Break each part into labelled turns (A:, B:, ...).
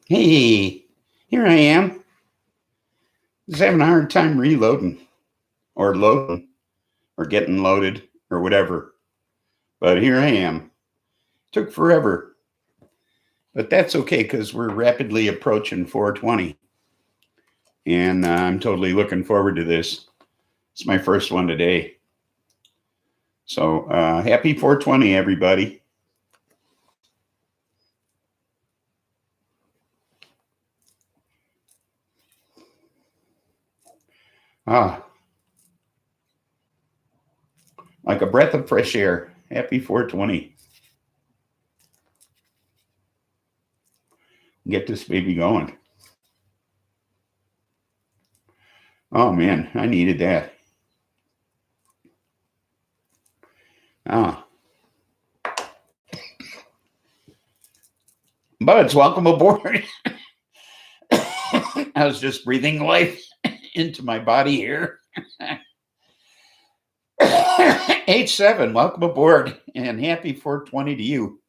A: Hey, here I am. Just having a hard time reloading or loading or getting loaded or whatever. But here I am. Took forever. But that's okay because we're rapidly approaching 420. And I'm totally looking forward to this. It's my first one today. So happy 420, everybody. Ah, like a breath of fresh air. Happy 420. Get this baby going. Oh man, I needed that. Ah, Buds, welcome aboard. I was just breathing life into my body here. H7, welcome aboard and happy 420 to you.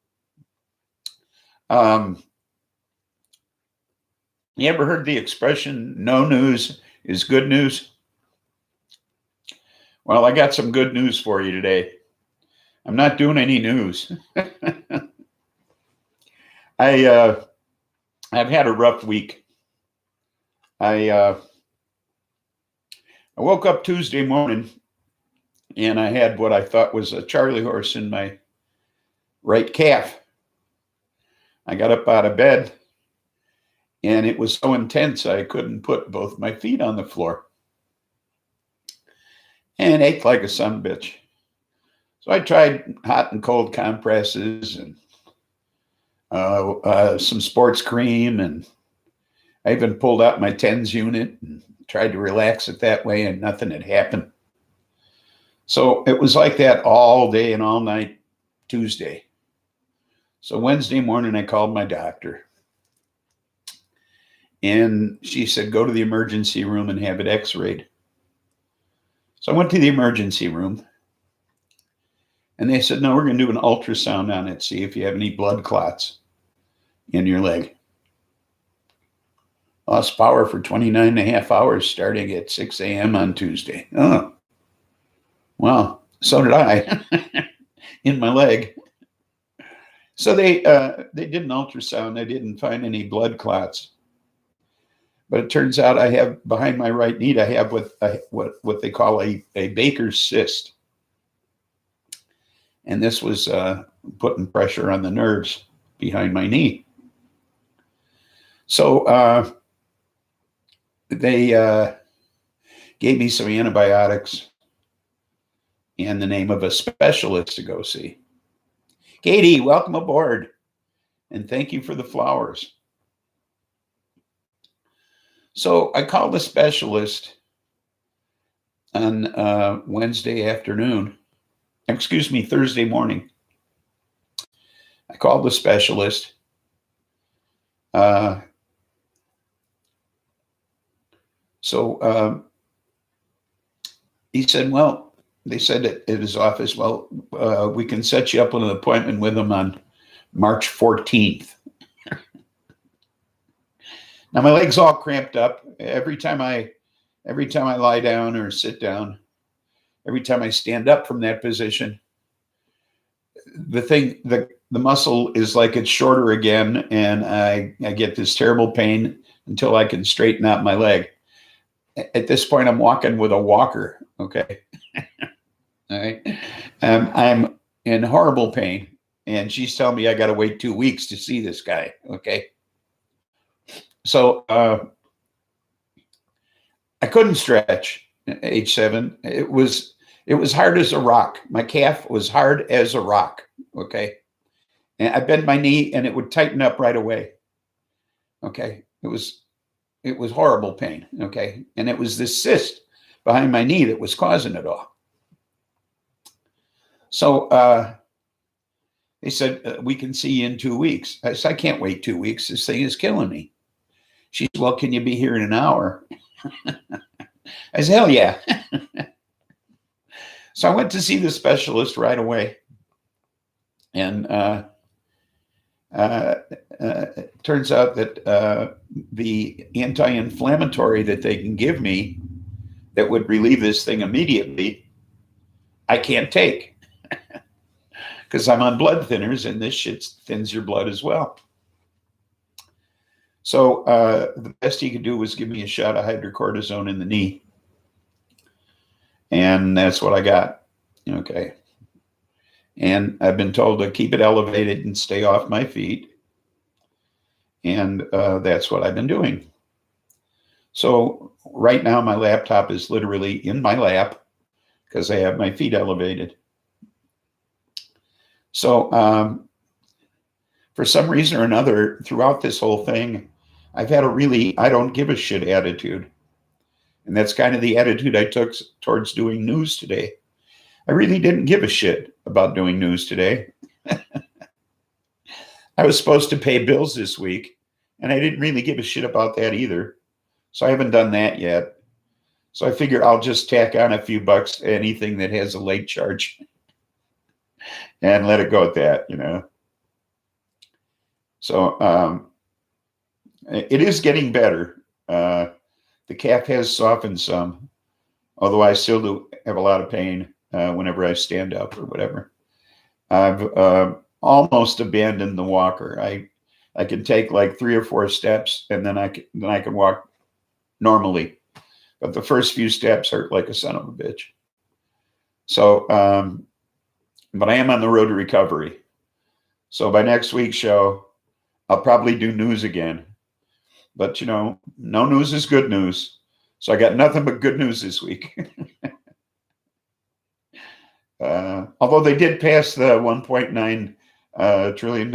A: You ever heard the expression, no news is good news? Well, I got some good news for you today. I'm not doing any news. I've had a rough week. I woke up Tuesday morning and I had what I thought was a Charlie horse in my right calf. I got up out of bed and it was so intense I couldn't put both my feet on the floor. And ached like a sumbitch. So I tried hot and cold compresses and some sports cream, and I even pulled out my TENS unit and tried to relax it that way, and nothing had happened. So it was like that all day and all night Tuesday. So Wednesday morning, I called my doctor. And she said, go to the emergency room and have it x-rayed. So I went to the emergency room. And they said, no, we're going to do an ultrasound on it, see if you have any blood clots in your leg. Lost power for 29 and a half hours starting at 6 a.m. on Tuesday. Oh, well, so did I in my leg. So they did an ultrasound. They didn't find any blood clots. But it turns out I have, behind my right knee, I have what they call a Baker's cyst. And this was putting pressure on the nerves behind my knee. So they gave me some antibiotics and the name of a specialist to go see. Katie, welcome aboard. And thank you for the flowers. So I called the specialist on Thursday morning. I called the specialist. He said, well, they said at his office, well, we can set you up with an appointment with him on March 14th. Now my leg's all cramped up. Every time I lie down or sit down, every time I stand up from that position, the muscle is like it's shorter again, and I get this terrible pain until I can straighten out my leg. At this point, I'm walking with a walker. Okay. All right. I'm in horrible pain, and she's telling me I got to wait 2 weeks to see this guy. Okay. So I couldn't stretch. H7. It was hard as a rock. My calf was hard as a rock. Okay. And I bent my knee and it would tighten up right away. Okay. It was horrible pain. Okay. And it was this cyst behind my knee that was causing it all. So they said, we can see you in 2 weeks. I said, I can't wait 2 weeks. This thing is killing me. She said, well, can you be here in an hour? I said, hell yeah. So I went to see the specialist right away. And turns out that the anti-inflammatory that they can give me that would relieve this thing immediately, I can't take because I'm on blood thinners, and this shit thins your blood as well. So the best he could do was give me a shot of hydrocortisone in the knee. And that's what I got. Okay. And I've been told to keep it elevated and stay off my feet. And that's what I've been doing. So right now, my laptop is literally in my lap because I have my feet elevated. So for some reason or another, throughout this whole thing, I've had a really I don't give a shit attitude. And that's kind of the attitude I took towards doing news today. I really didn't give a shit about doing news today. I was supposed to pay bills this week, and I didn't really give a shit about that either. So I haven't done that yet. So I figure I'll just tack on a few bucks to anything that has a late charge and let it go at that, you know. So it is getting better. The calf has softened some, although I still do have a lot of pain whenever I stand up or whatever. I've almost abandoned the walker. I can take like 3 or 4 steps, and then I can walk normally. But the first few steps hurt like a son of a bitch. So, but I am on the road to recovery. So by next week's show, I'll probably do news again. But, you know, no news is good news. So I got nothing but good news this week. Although they did pass the $1.9 trillion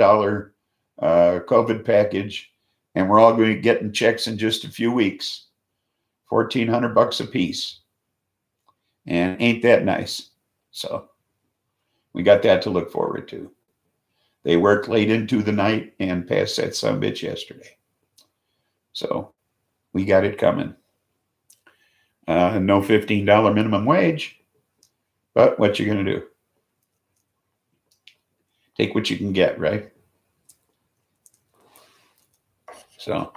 A: COVID package, and we're all going to be getting checks in just a few weeks, $1,400 a piece. And ain't that nice? So we got that to look forward to. They worked late into the night and passed that sumbitch yesterday. So we got it coming. No $15 minimum wage, but what you going to do? Take what you can get, right? So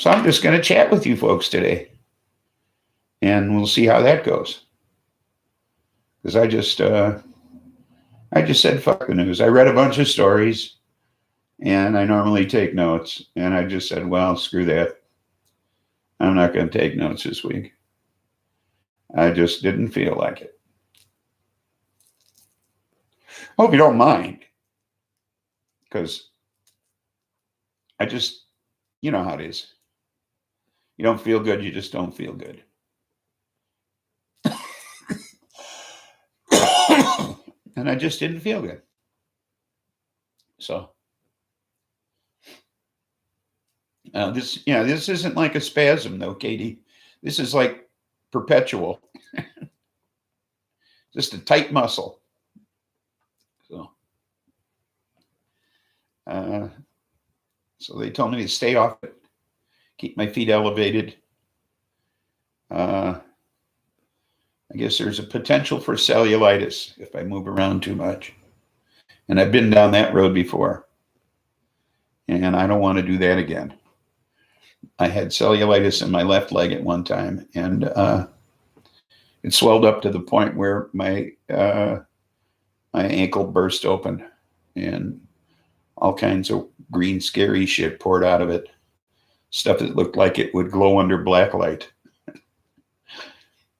A: I'm just going to chat with you folks today, and we'll see how that goes. Because I just said fuck the news. I read a bunch of stories, and I normally take notes, and I just said, well, screw that. I'm not going to take notes this week. I just didn't feel like it. Hope you don't mind, because I just, you know how it is. You don't feel good, you just don't feel good. And I just didn't feel good. So this isn't like a spasm though, Katie. This is like perpetual. Just a tight muscle. So they told me to stay off it, keep my feet elevated. I guess there's a potential for cellulitis if I move around too much. And I've been down that road before. And I don't want to do that again. I had cellulitis in my left leg at one time, and it swelled up to the point where my ankle burst open, and all kinds of green, scary shit poured out of it. Stuff that looked like it would glow under black light.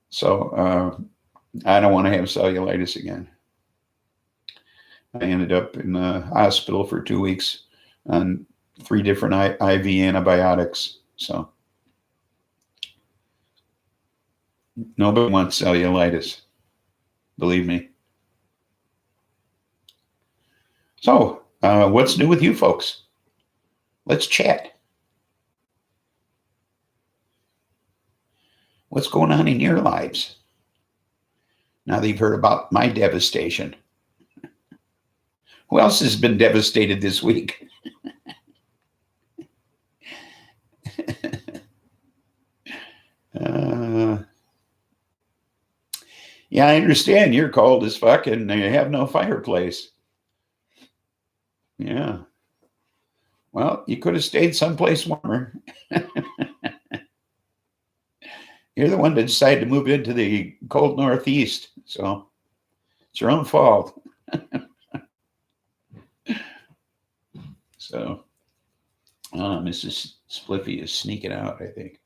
A: So I don't want to have cellulitis again. I ended up in the hospital for 2 weeks on 3 different IV antibiotics. So nobody wants cellulitis, believe me. So what's new with you folks? Let's chat. What's going on in your lives? Now that you've heard about my devastation. Who else has been devastated this week? Yeah, I understand you're cold as fuck and you have no fireplace. Yeah. Well, you could have stayed someplace warmer. You're the one that decided to move into the cold Northeast, so it's your own fault. So, Mrs. Spliffy is sneaking out, I think.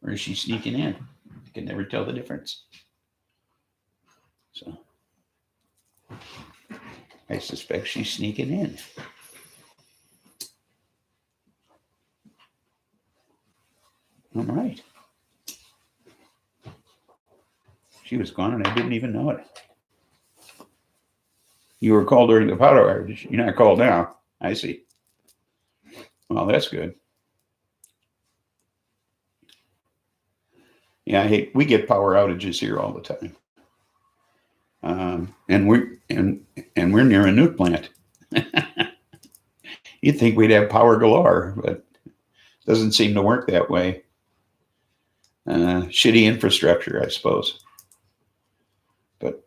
A: Or is she sneaking in? I can never tell the difference. So, I suspect she's sneaking in. All right. She was gone and I didn't even know it. You were called during the power outage. You're not called now. I see. Well, that's good. Yeah, we get power outages here all the time. And we're near a nuke plant. You'd think we'd have power galore, but it doesn't seem to work that way. Shitty infrastructure, I suppose. But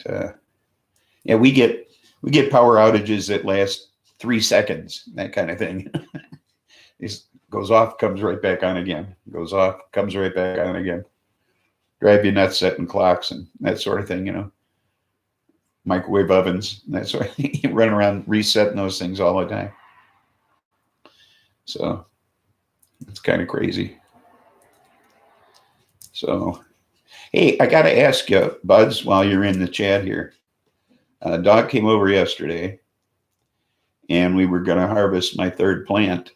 A: yeah, we get power outages that last 3 seconds, that kind of thing. It goes off, comes right back on again. Goes off, comes right back on again. Drive you nuts setting clocks and that sort of thing, you know. Microwave ovens, that sort of thing. You run around resetting those things all the time. So it's kind of crazy. So, hey, I got to ask you, Buds, while you're in the chat here. Doc came over yesterday, and we were going to harvest my third plant.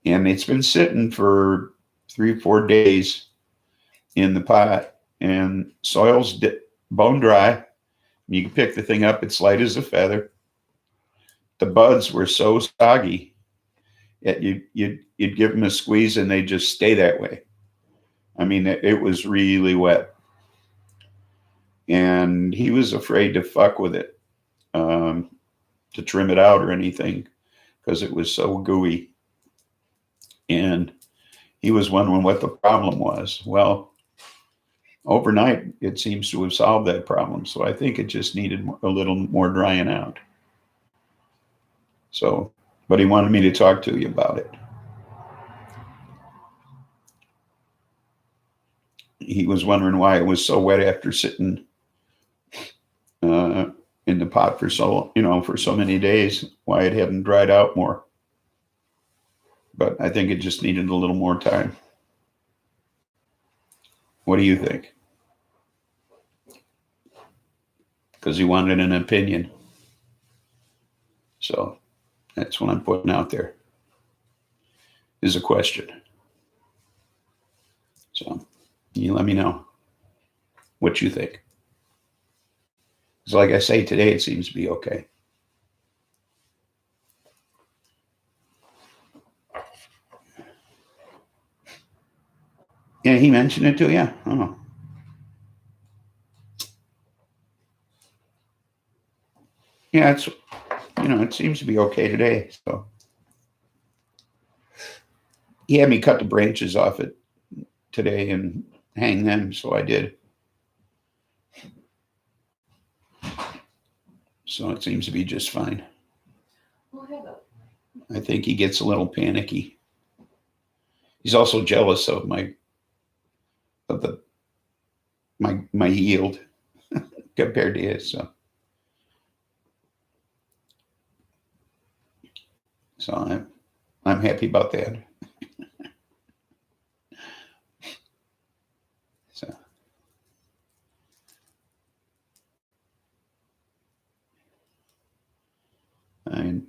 A: And it's been sitting for 3 or 4 days in the pot, and soil's bone dry. You can pick the thing up. It's light as a feather. The buds were so soggy that you'd give them a squeeze and they just stay that way. I mean, it was really wet. And he was afraid to fuck with it, to trim it out or anything, because it was so gooey. And he was wondering what the problem was. Well, overnight, it seems to have solved that problem. So I think it just needed a little more drying out. So, but he wanted me to talk to you about it. He was wondering why it was so wet after sitting in the pot for so many days, why it hadn't dried out more. But I think it just needed a little more time. What do you think? Because he wanted an opinion. So that's what I'm putting out there, is a question. So you let me know what you think. Because like I say, today it seems to be okay. Yeah, he mentioned it to you? Oh. Yeah, it's, it seems to be okay today. So he had me cut the branches off it today and hang them, so I did. So it seems to be just fine. I think he gets a little panicky. He's also jealous of my yield compared to his. So I'm happy about that. So I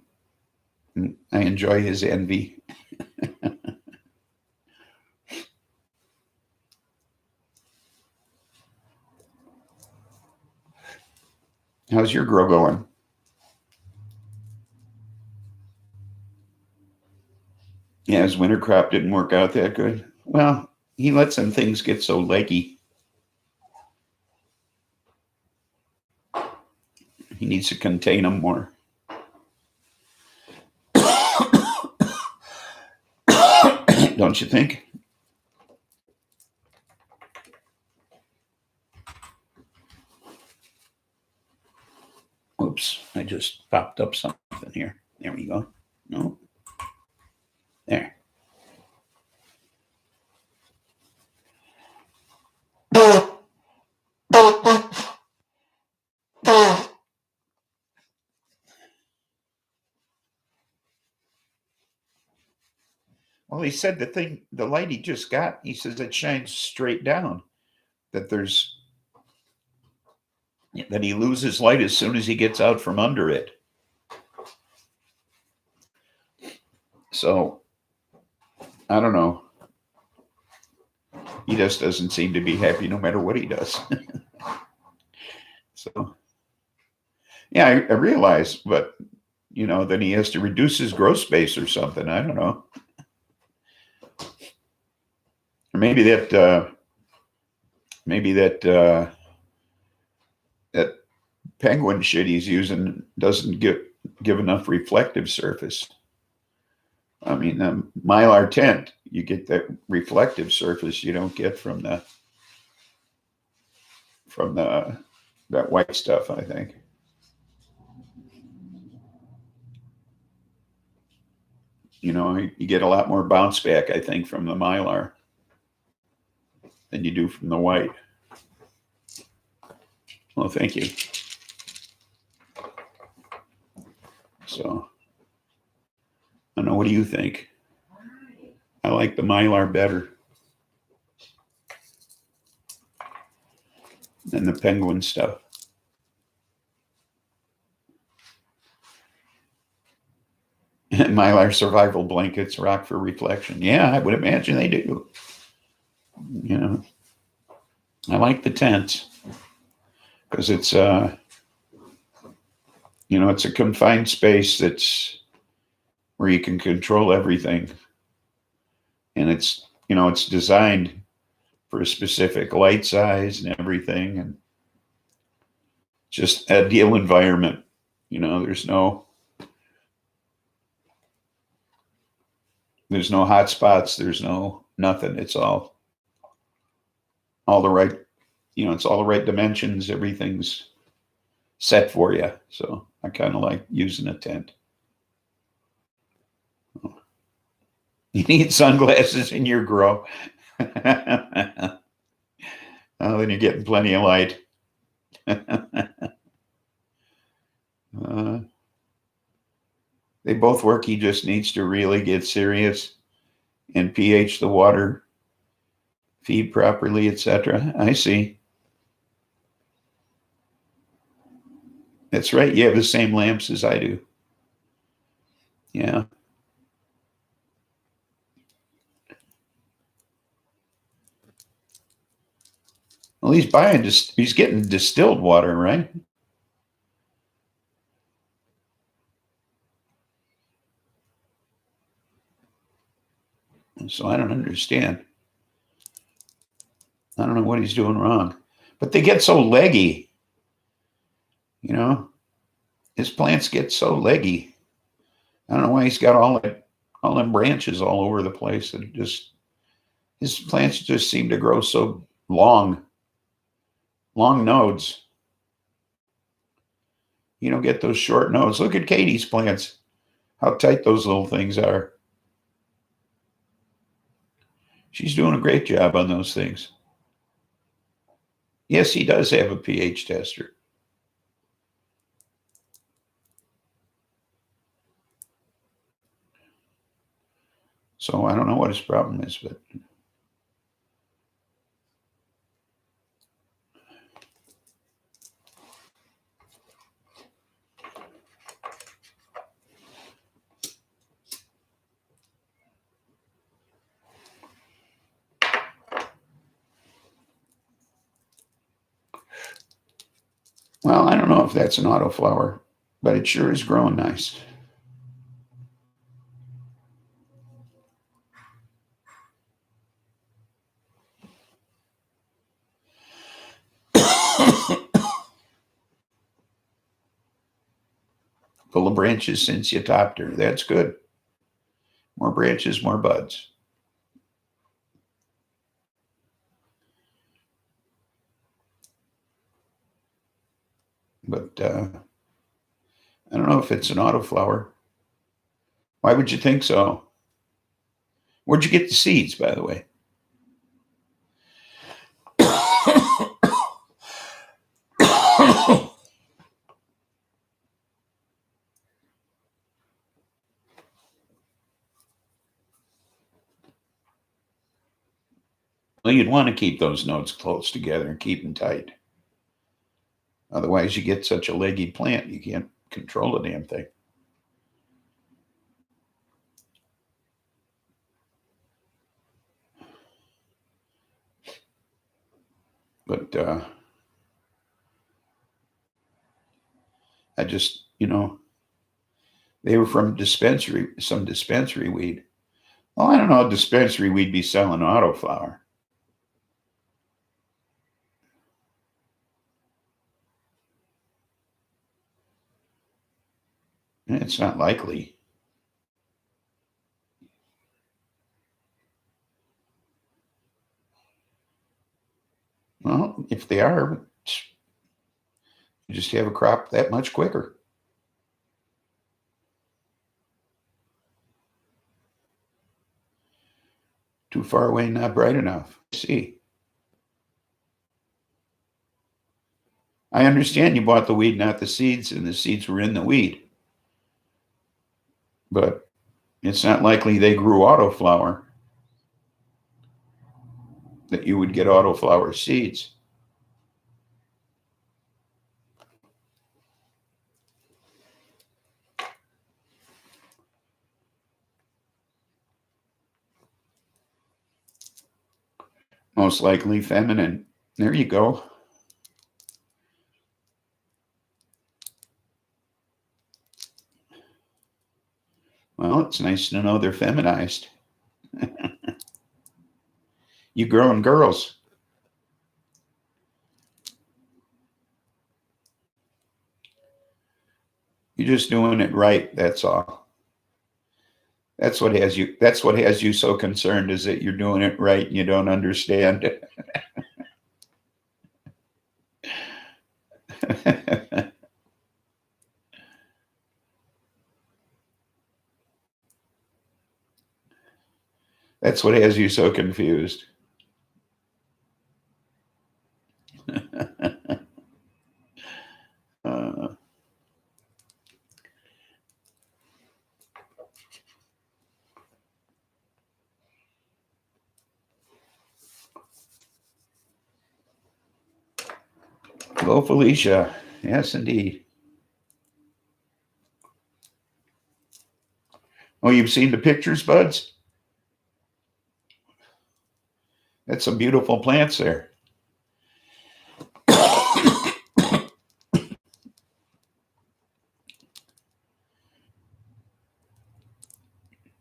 A: enjoy his envy. How's your grow going? Yeah, his winter crop didn't work out that good. Well, he let some things get so leggy. He needs to contain them more. Don't you think? I just popped up something here. There we go. No. There. Well, he said the light he just got, he says it shines straight down. That he loses light as soon as he gets out from under it. So, I don't know. He just doesn't seem to be happy no matter what he does. So, yeah, I realize, but, then he has to reduce his growth space or something. I don't know. Or maybe that penguin shit he's using doesn't give enough reflective surface. I mean, the Mylar tent, you get that reflective surface you don't get from that white stuff, I think. You get a lot more bounce back, I think, from the Mylar than you do from the white. Well, thank you. So, I don't know, what do you think? I like the Mylar better than the penguin stuff. Mylar survival blankets rock for reflection. Yeah, I would imagine they do. I like the tent because it's it's a confined space that's where you can control everything, and it's designed for a specific light size and everything, and just a ideal environment. There's no hot spots. There's no nothing. It's all the right, it's all the right dimensions. Everything's set for you. So I kind of like using a tent. You need sunglasses in your grow. Then you're getting plenty of light. They both work. He just needs to really get serious and pH the water, feed properly, etc. I see. That's right. You have the same lamps as I do. Yeah. Well, he's getting distilled water, right? So I don't understand. I don't know what he's doing wrong. But they get so leggy. His plants get so leggy. I don't know why he's got all them branches all over the place. And his plants just seem to grow so long nodes. You don't get those short nodes. Look at Katie's plants, how tight those little things are. She's doing a great job on those things. Yes, he does have a pH tester. So I don't know what his problem is, but well, I don't know if that's an autoflower, but it sure is growing nice. Full of branches since you topped her. That's good. More branches, more buds. But I don't know if it's an autoflower. Why would you think so? Where'd you get the seeds, by the way? Well, you'd want to keep those nodes close together and keep them tight. Otherwise, you get such a leggy plant, you can't control the damn thing. But I just, they were from some dispensary weed. Well, I don't know, dispensary weed be selling autoflower. It's not likely. Well, if they are, you just have a crop that much quicker. Too far away, not bright enough. See. I understand you bought the weed, not the seeds, and the seeds were in the weed. But it's not likely they grew autoflower, that you would get autoflower seeds. Most likely feminine. There you go. Well, it's nice to know they're feminized. You growing girls. You're just doing it right, that's all. That's what has you so concerned, is that you're doing it right and you don't understand. That's what has you so confused. Hello, Felicia. Yes, indeed. Oh, you've seen the pictures, buds? That's some beautiful plants there.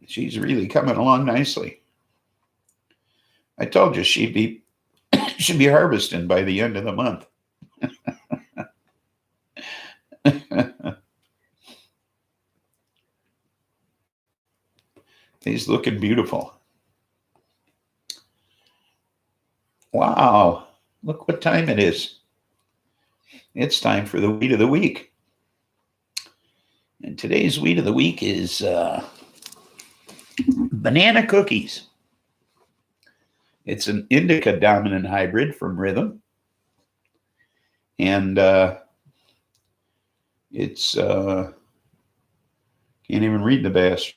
A: She's really coming along nicely. I told you she'd be harvesting by the end of the month. He's looking beautiful. Wow, look what time it is. It's time for the weed of the week. And today's weed of the week is banana cookies. It's an indica dominant hybrid from Rhythm. And it's, can't even read the bastard.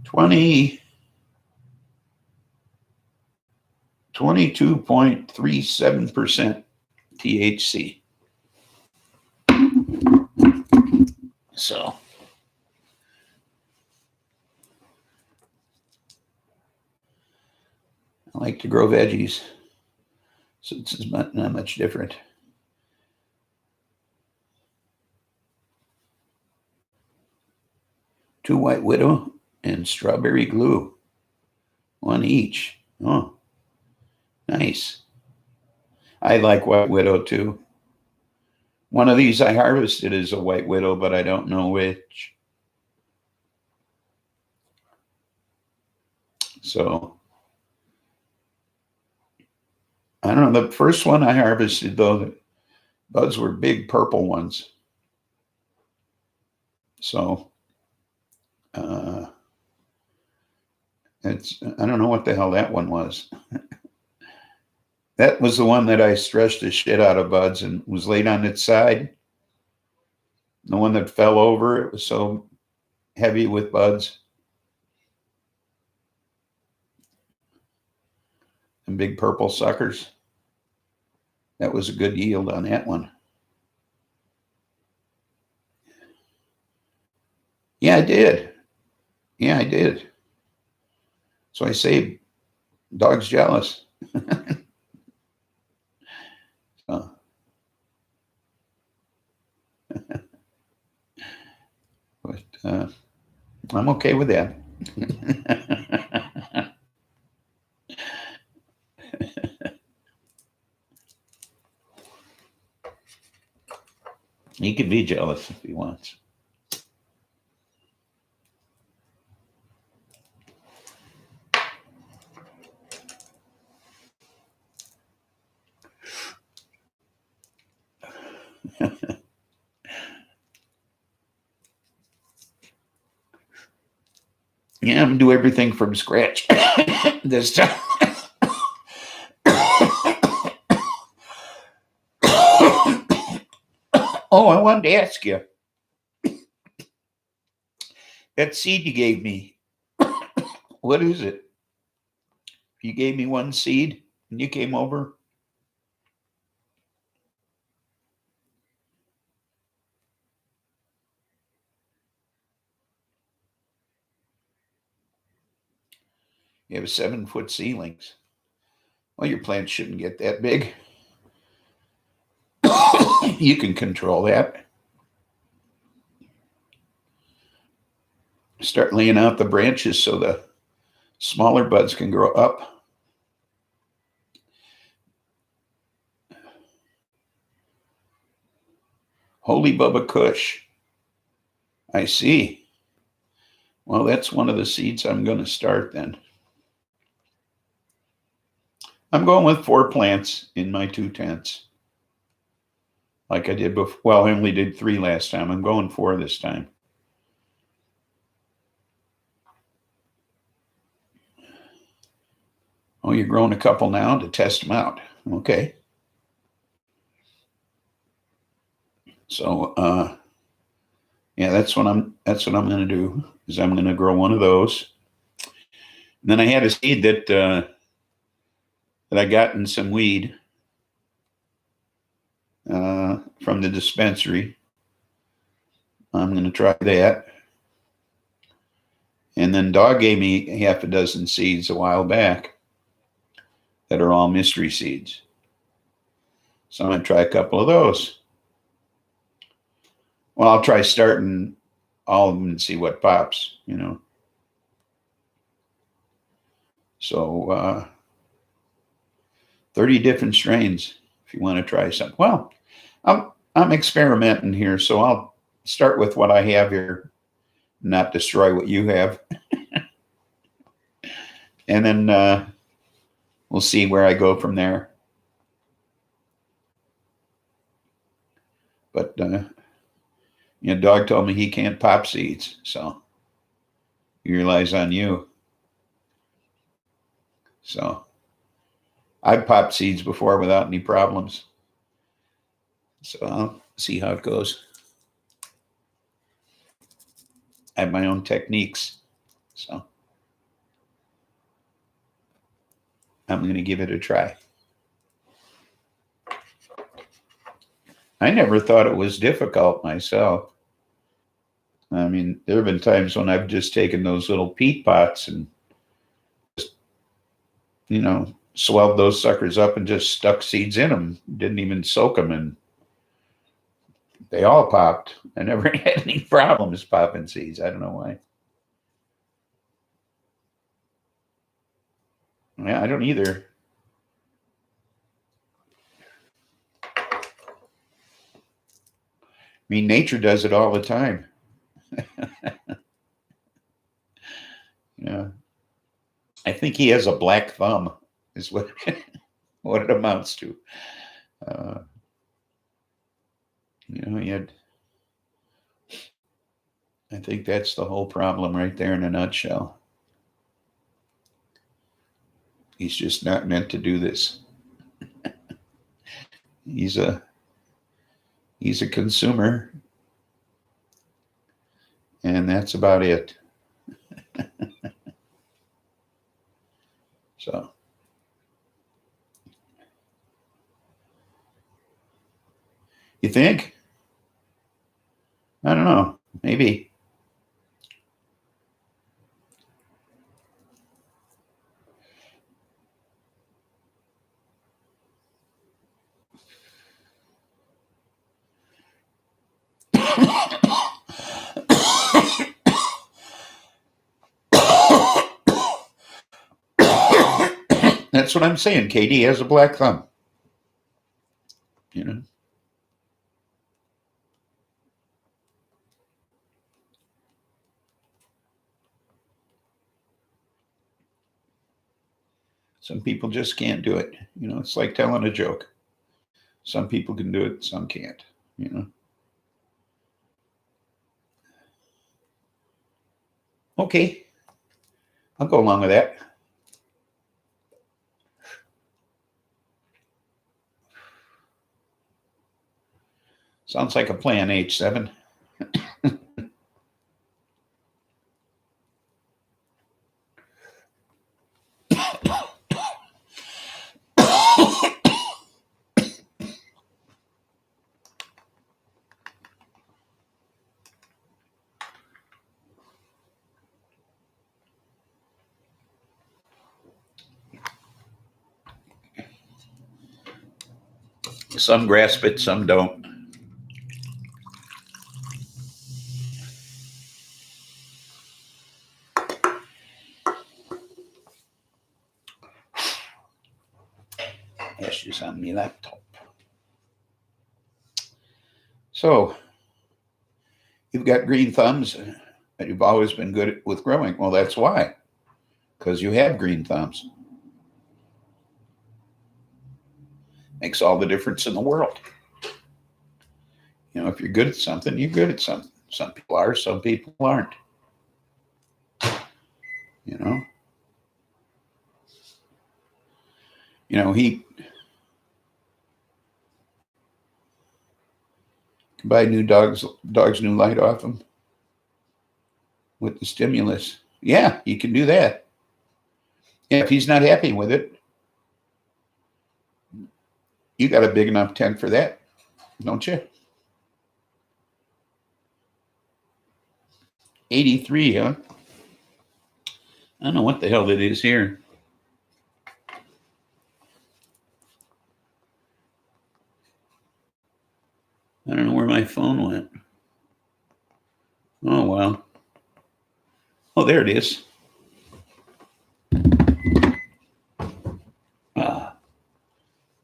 A: 22.37% THC. So I like to grow veggies, so it's not much different. Two White Widow and strawberry glue, one each. Oh, nice. I like White Widow too. One of these I harvested is a White Widow, but I don't know which. So I don't know. The first one I harvested, though, Buds were big purple ones. So I don't know what the hell that one was. That was the one that I stretched the shit out of buds and was laid on its side. The one that fell over, it was so heavy with buds. And big purple suckers. That was a good yield on that one. Yeah, I did. Yeah, I did. So I say, dog's jealous. So. But I'm okay with that. He can be jealous if he wants. Yeah, I'm gonna do everything from scratch this time. Oh, I wanted to ask you. That seed you gave me, what is it? You gave me one seed and you came over. You have 7-foot ceilings. Well, your plants shouldn't get that big. You can control that. Start laying out the branches so the smaller buds can grow up. Holy Bubba Kush. I see. Well, that's one of the seeds I'm going to start then. I'm going with 4 plants in my 2 tents. Like I did before. Well, I only did 3 last time. I'm going 4 this time. Oh, you're growing a couple now to test them out. Okay. So, yeah, that's what I'm going to do. Is I'm going to grow one of those. And then I had a seed that I got in some weed from the dispensary. I'm going to try that. And then Dog gave me half a dozen seeds a while back that are all mystery seeds. So I'm going to try a couple of those. Well, I'll try starting all of them and see what pops, you know. So 30 different strains if you want to try something. Well, I'm experimenting here, so I'll start with what I have here, not destroy what you have. And then we'll see where I go from there. But you know, Dog told me he can't pop seeds, so he relies on you. So I've popped seeds before without any problems. So I'll see how it goes. I have my own techniques, so I'm going to give it a try. I never thought it was difficult myself. I mean, there have been times when I've just taken those little peat pots and just, you know, swelled those suckers up and just stuck seeds in them. Didn't even soak them, and they all popped. I never had any problems popping seeds. I don't know why. Yeah, I don't either. I mean, nature does it all the time. Yeah. I think he has a black thumb, is what what it amounts to. You know, I think that's the whole problem right there in a nutshell. He's just not meant to do this. He's a consumer, and that's about it. So you think? I don't know. Maybe. That's what I'm saying. KD has a black thumb. You know. Some people just can't do it. You know, it's like telling a joke. Some people can do it, some can't. You know. Okay. I'll go along with that. Sounds like a plan, H7. Some grasp it, some don't. Ashes on my laptop. So, you've got green thumbs, and you've always been good with growing. Well, that's why. Because you have green thumbs. Makes all the difference in the world. You know, if you're good at something, you're good at something. Some people are, some people aren't. You know? He can buy new dog's new light off him with the stimulus. Yeah, he can do that. Yeah, if he's not happy with it, you got a big enough tent for that, don't you? 83, huh? I don't know what the hell it is here. I don't know where my phone went. Oh, well. Oh, there it is.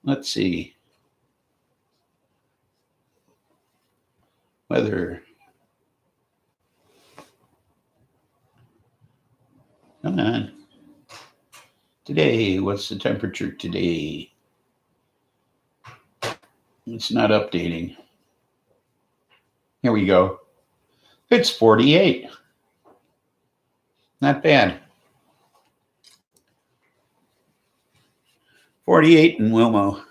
A: Let's see. Weather. Come on. Today, what's the temperature today? It's not updating. Here we go. It's 48. Not bad. 48 in Wilmington.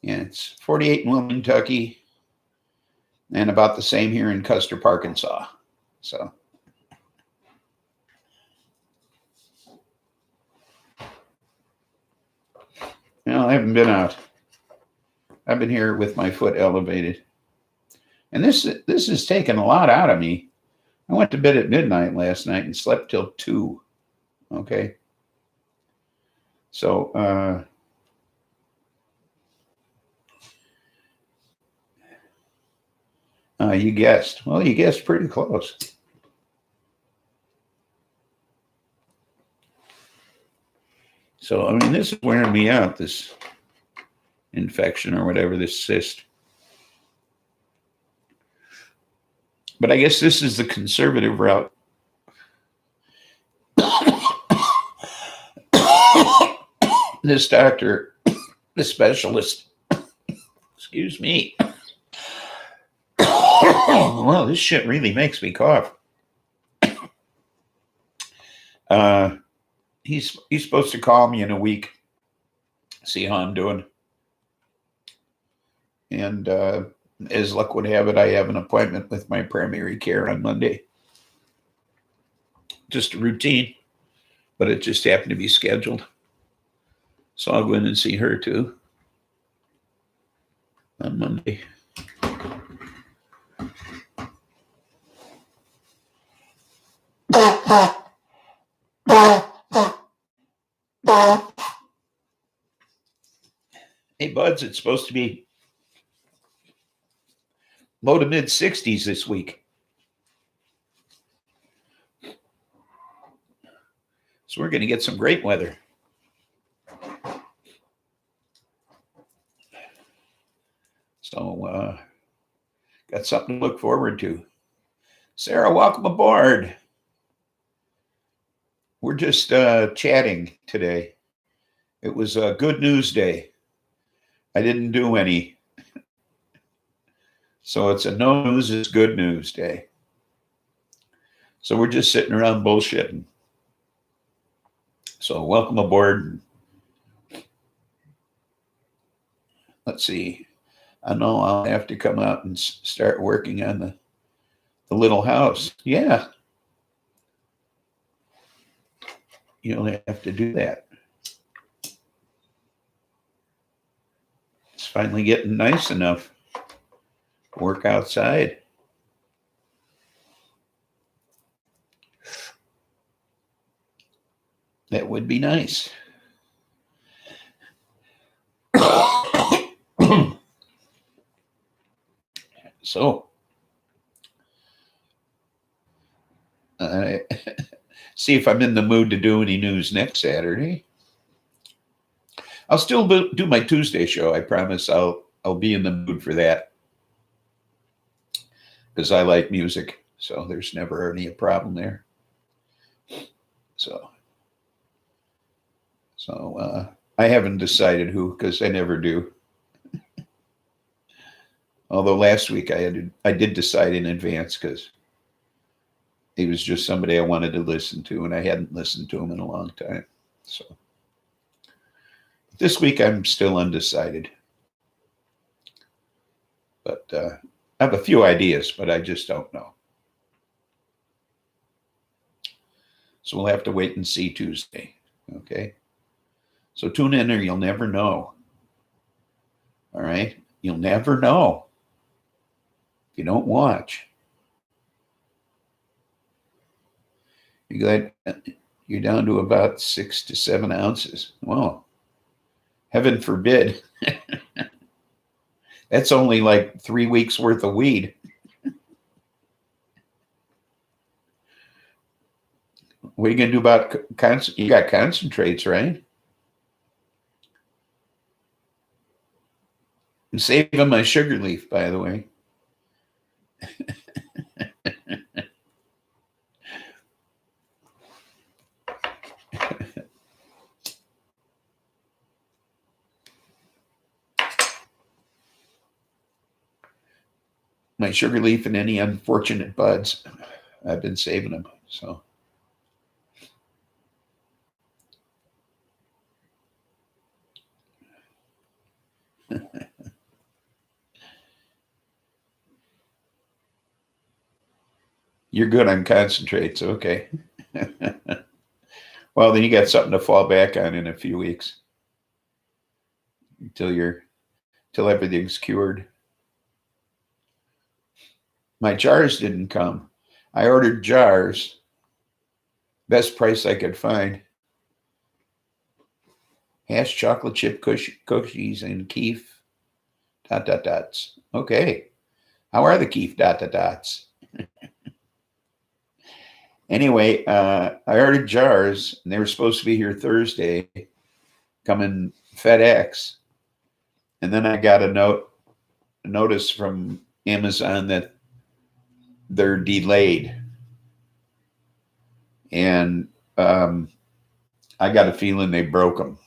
A: Yeah, it's 48 in Wilmington and about the same here in Custer, Arkansas. So. No, I haven't been out. I've been here with my foot elevated. And this has taken a lot out of me. I went to bed at midnight last night and slept till 2. Okay. So, you guessed. Well, you guessed pretty close. So, I mean, this is wearing me out, this infection or whatever, this cyst. But I guess this is the conservative route. This doctor the specialist. Excuse me. Well, this shit really makes me cough. He's supposed to call me in a week, see how I'm doing. And as luck would have it, I have an appointment with my primary care on Monday. Just a routine, but it just happened to be scheduled. So I'll go in and see her too on Monday. Hey, buds, it's supposed to be low to mid 60s this week. So we're going to get some great weather. So got something to look forward to. Sarah, welcome aboard. We're just chatting today. It was a good news day. I didn't do any. So it's a no news is good news day. So we're just sitting around bullshitting. So welcome aboard. Let's see. I know I'll have to come out and start working on the little house. Yeah. You'll have to do that. It's finally getting nice enough to work outside. That would be nice. So, see if I'm in the mood to do any news next Saturday. I'll still do my Tuesday show. I promise I'll be in the mood for that because I like music. So there's never any problem there. So I haven't decided who, because I never do. Although last week I did decide in advance because he was just somebody I wanted to listen to, and I hadn't listened to him in a long time. So this week I'm still undecided. But I have a few ideas, but I just don't know. So we'll have to wait and see Tuesday. Okay? So tune in or you'll never know. All right? You'll never know if you don't watch. You're down to about 6 to 7 ounces. Well, heaven forbid. That's only like 3 weeks worth of weed. What are you going to do about you got concentrates, right? I'm saving my sugar leaf, by the way. My sugar leaf and any unfortunate buds. I've been saving them, so. You're good on concentrates, okay. Well, then you got something to fall back on in a few weeks until everything's cured. My jars didn't come. I ordered jars. Best price I could find. Hash chocolate chip cookies and Keef ... Okay. How are the Keef ... Anyway, I ordered jars, and they were supposed to be here Thursday, coming FedEx. And then I got a notice from Amazon that they're delayed. And I got a feeling they broke them.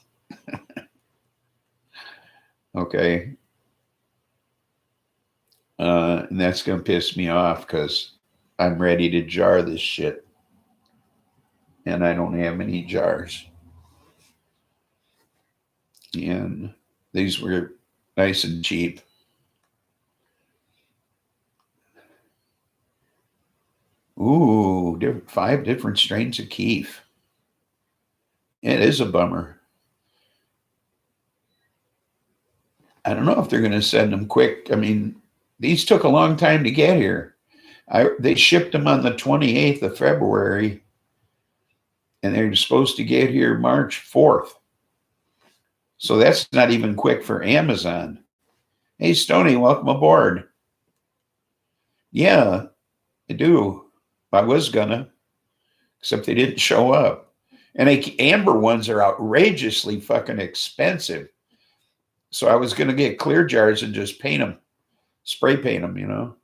A: Okay. And that's going to piss me off because I'm ready to jar this shit. And I don't have any jars. And these were nice and cheap. Ooh, 5 different strains of keef. It is a bummer. I don't know if they're going to send them quick. I mean, these took a long time to get here. They shipped them on the 28th of February, and they're supposed to get here March 4th. So that's not even quick for Amazon. Hey, Stoney, welcome aboard. Yeah, I do. I was gonna, except they didn't show up. And amber ones are outrageously fucking expensive. So I was gonna get clear jars and just paint them, spray paint them, you know.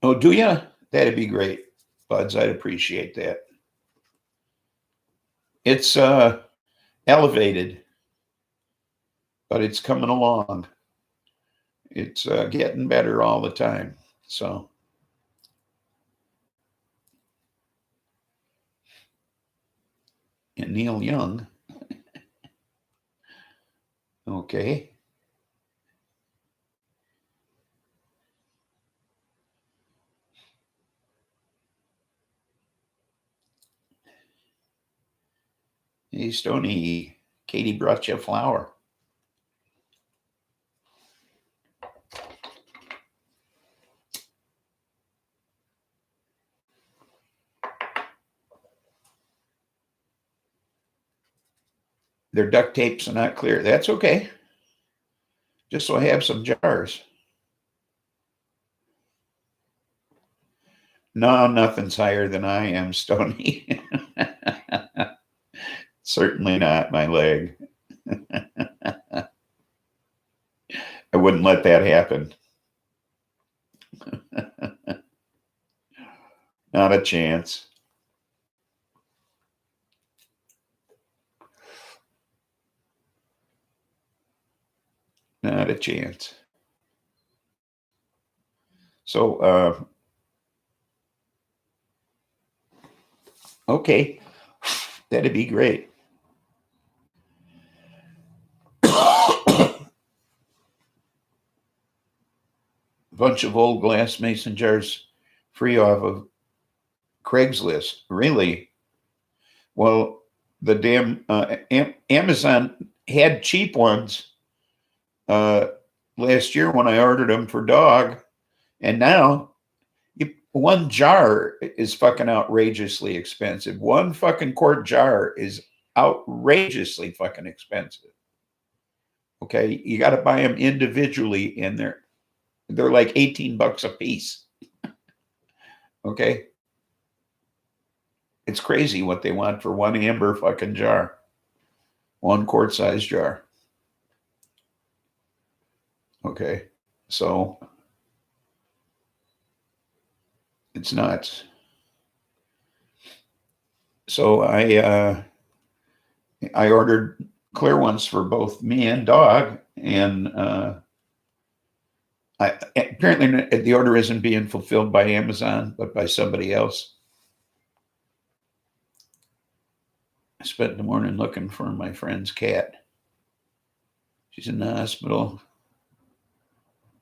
A: Oh, do ya? That'd be great, buds. I'd appreciate that. It's elevated, but it's coming along. It's getting better all the time. So. And Neil Young. Okay. Hey, Stoney, Katie brought you a flower. Their duct tapes are not clear. That's okay. Just so I have some jars. No, nothing's higher than I am, Stoney. Certainly not my leg. I wouldn't let that happen. Not a chance. Not a chance. So, okay, that'd be great. Bunch of old glass mason jars free off of Craigslist. Really? Well, the damn Amazon had cheap ones last year when I ordered them for dog, and now one jar is fucking outrageously expensive. One fucking quart jar is outrageously fucking expensive. Okay, you got to buy them individually, and they're like $18 a piece. Okay, it's crazy what they want for one amber fucking jar, 1 quart size jar. Okay, so it's nuts. So I ordered clear ones for both me and dog, and apparently the order isn't being fulfilled by Amazon, but by somebody else. I spent the morning looking for my friend's cat. She's in the hospital.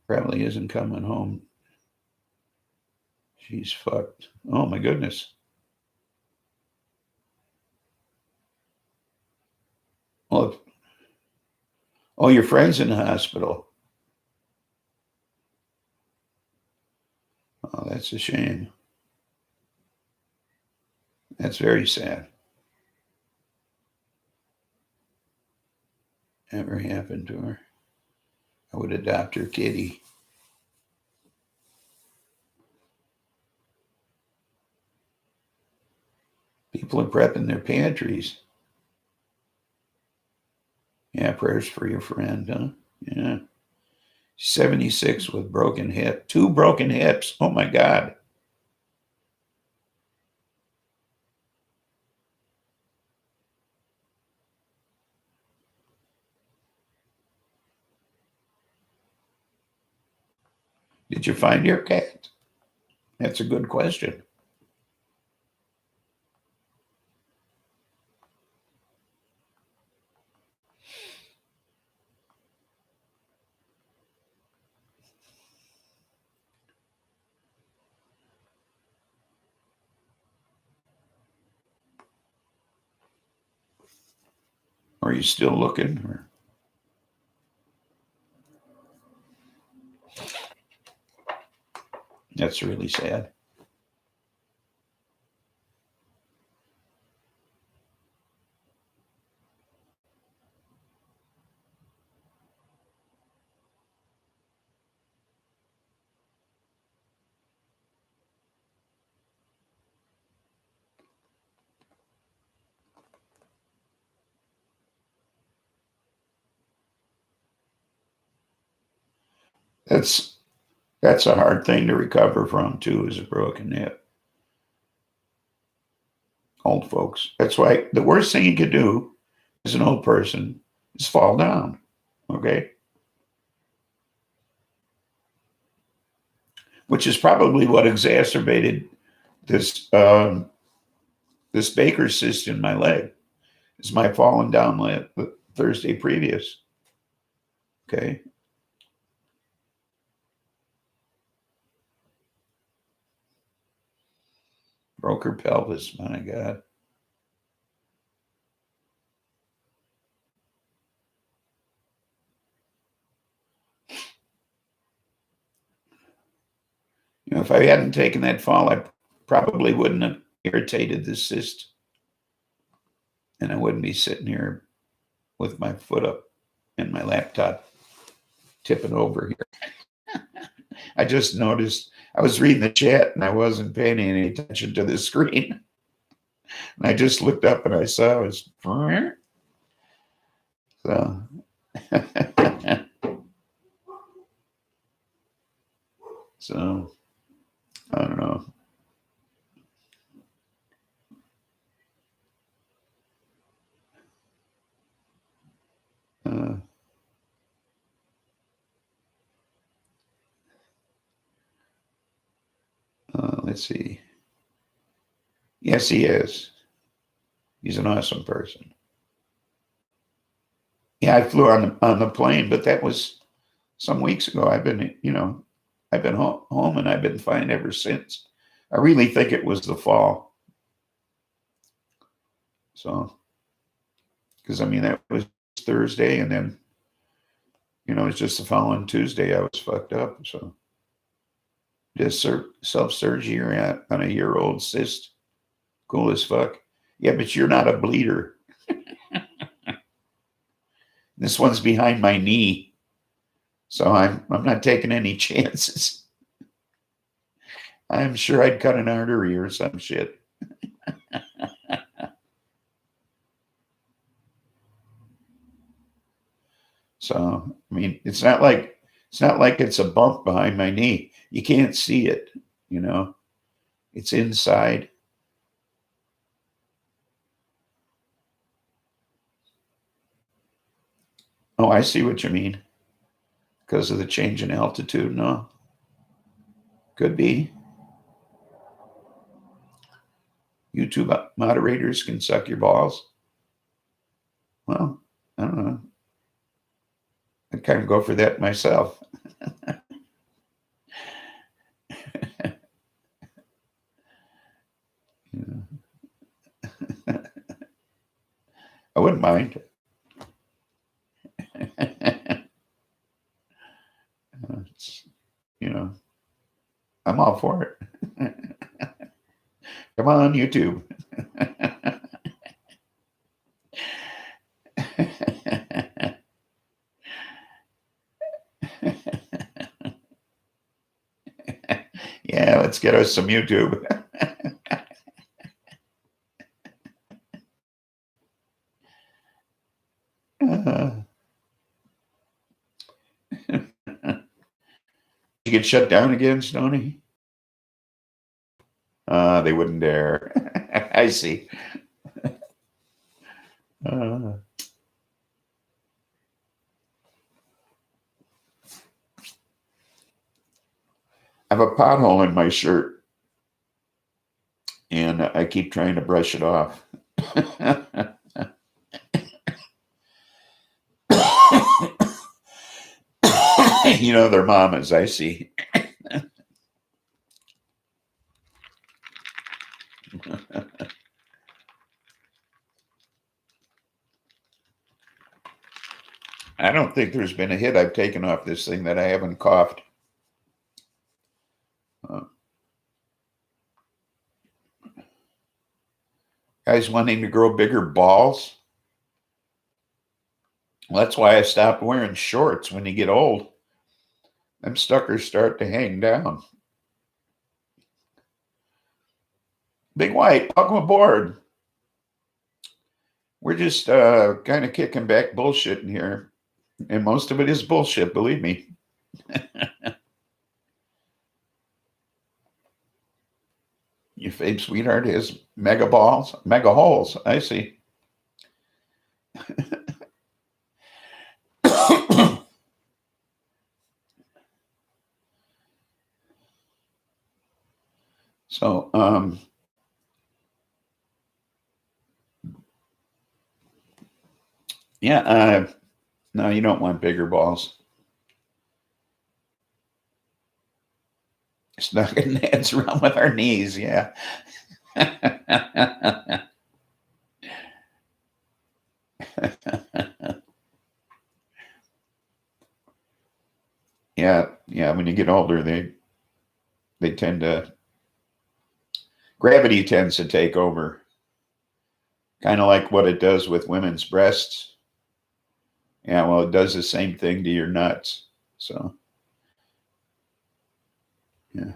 A: Probably isn't coming home. She's fucked. Oh my goodness. Oh, your friend's in the hospital. Oh, that's a shame. That's very sad. Ever happened to her? I would adopt her kitty. People are prepping their pantries. Yeah, prayers for your friend, huh? Yeah. 76 with broken hip. 2 broken hips. Oh my God. Did you find your cat? That's a good question. Are you still looking? Or... That's really sad. That's a hard thing to recover from too, is a broken hip. Old folks. That's why the worst thing you could do as an old person is fall down. Okay. Which is probably what exacerbated this this Baker's cyst in my leg. Is my falling down the Thursday previous. Okay. Broke her pelvis. My God. You know, if I hadn't taken that fall, I probably wouldn't have irritated this cyst. And I wouldn't be sitting here with my foot up and my laptop tipping over here. I just noticed I was reading the chat and I wasn't paying any attention to the screen. And I just looked up and I saw it was so so I don't know. Let's see. Yes, he is. He's an awesome person. Yeah, I flew on the plane, but that was some weeks ago. I've been, I've been home and I've been fine ever since. I really think it was the fall. So, because I mean, that was Thursday, and then, it's just the following Tuesday I was fucked up. So, just self-surgery on a year-old cyst. Cool as fuck. Yeah, but you're not a bleeder. This one's behind my knee. So I'm not taking any chances. I'm sure I'd cut an artery or some shit. So, I mean, it's not like it's a bump behind my knee. You can't see it, It's inside. Oh, I see what you mean. Because of the change in altitude, no. Could be. YouTube moderators can suck your balls. Well, I don't know. I'd kind of go for that myself. I wouldn't mind. I'm all for it. Come on, YouTube. Yeah, let's get us some YouTube. You get shut down again, Stoney? They wouldn't dare. I see. have a pothole in my shirt, and I keep trying to brush it off. You know, they're mamas, I see. I don't think there's been a hit I've taken off this thing that I haven't coughed. Guys wanting to grow bigger balls? Well, that's why I stopped wearing shorts when you get old. Them suckers start to hang down. Big White, welcome aboard. We're just kind of kicking back bullshit in here. And most of it is bullshit, believe me. Your fave sweetheart is mega balls, mega holes. I see. So, yeah, no, you don't want bigger balls. Snugging heads around with our knees, yeah. Yeah, when you get older, they tend to, gravity tends to take over. Kind of like what it does with women's breasts. Yeah, well, it does the same thing to your nuts. So, yeah.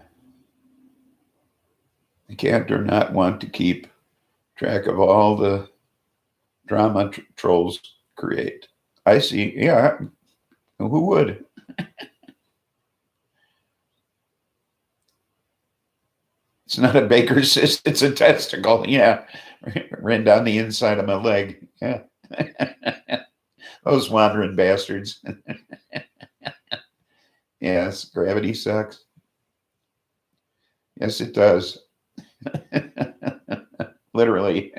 A: I can't or not want to keep track of all the drama trolls create. I see. Yeah, who would? It's not a baker's cyst, it's a testicle. Yeah, ran down the inside of my leg. Yeah. Those wandering bastards. Yes, gravity sucks. Yes, it does. Literally.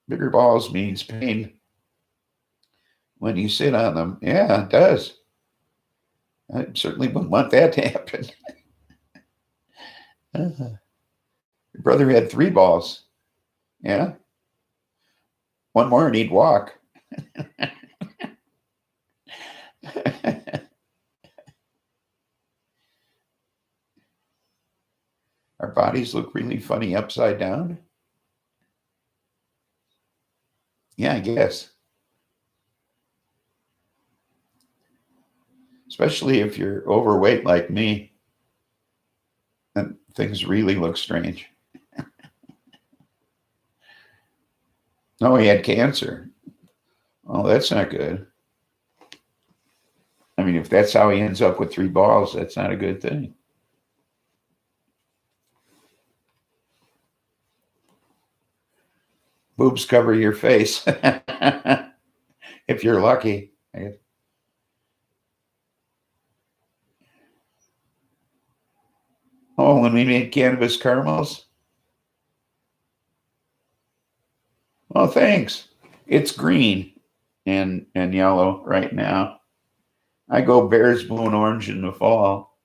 A: Bigger balls means pain when you sit on them. Yeah, it does. I certainly wouldn't want that to happen. Your brother had 3 balls. Yeah. One more and he'd walk. Our bodies look really funny upside down. Yeah, I guess. Especially if you're overweight like me, then things really look strange. No, he had cancer. Oh, that's not good. I mean, if that's how he ends up with 3 balls, that's not a good thing. Boobs cover your face. If you're lucky. Oh, when we made cannabis caramels? Well, thanks. It's green and yellow right now. I go Bear's Blue and Orange in the fall.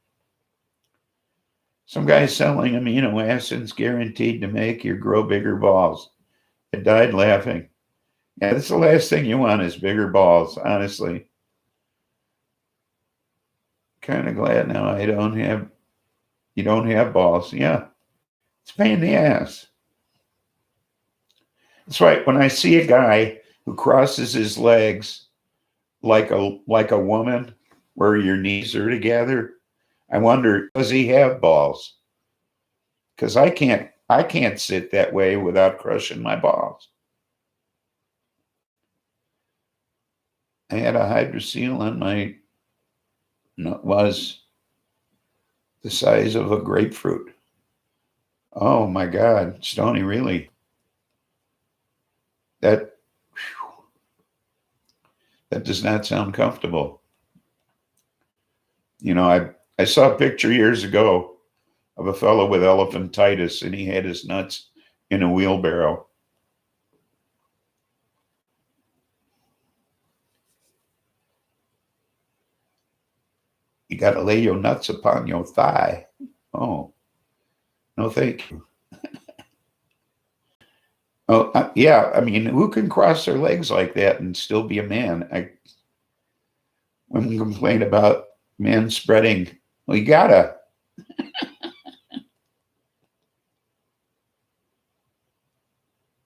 A: Some guy's selling amino acids guaranteed to make you grow bigger balls. I died laughing. Yeah, that's the last thing you want is bigger balls, honestly. Kind of glad now you don't have balls. Yeah, it's a pain in the ass. That's right. When I see a guy who crosses his legs like a woman, where your knees are together, I wonder, does he have balls? Because I can't sit that way without crushing my balls. I had a hydrocele on my, was the size of a grapefruit. Oh my God, Stony, really? That does not sound comfortable. You know, I saw a picture years ago of a fellow with elephantitis, and he had his nuts in a wheelbarrow. You got to lay your nuts upon your thigh. Oh, no, thank you. Oh, yeah. I mean, who can cross their legs like that and still be a man? Women complain about men spreading. Well, you gotta.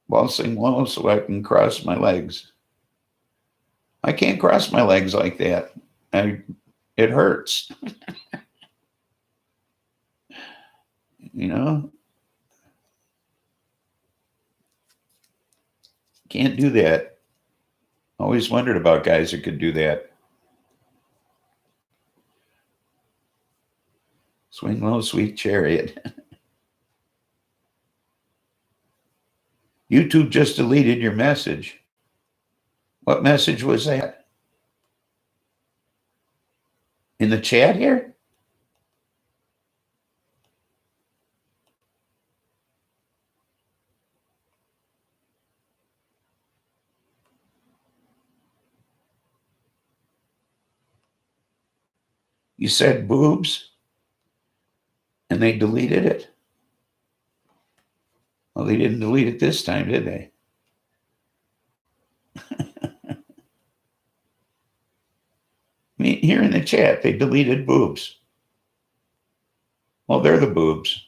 A: Waltzing low so I can cross my legs. I can't cross my legs like that. It hurts. You know? Can't do that. Always wondered about guys that could do that. Swing low, sweet chariot. YouTube just deleted your message. What message was that? In the chat here? You said boobs, and they deleted it? Well, they didn't delete it this time, did they? I mean, here in the chat, they deleted boobs. Well, they're the boobs.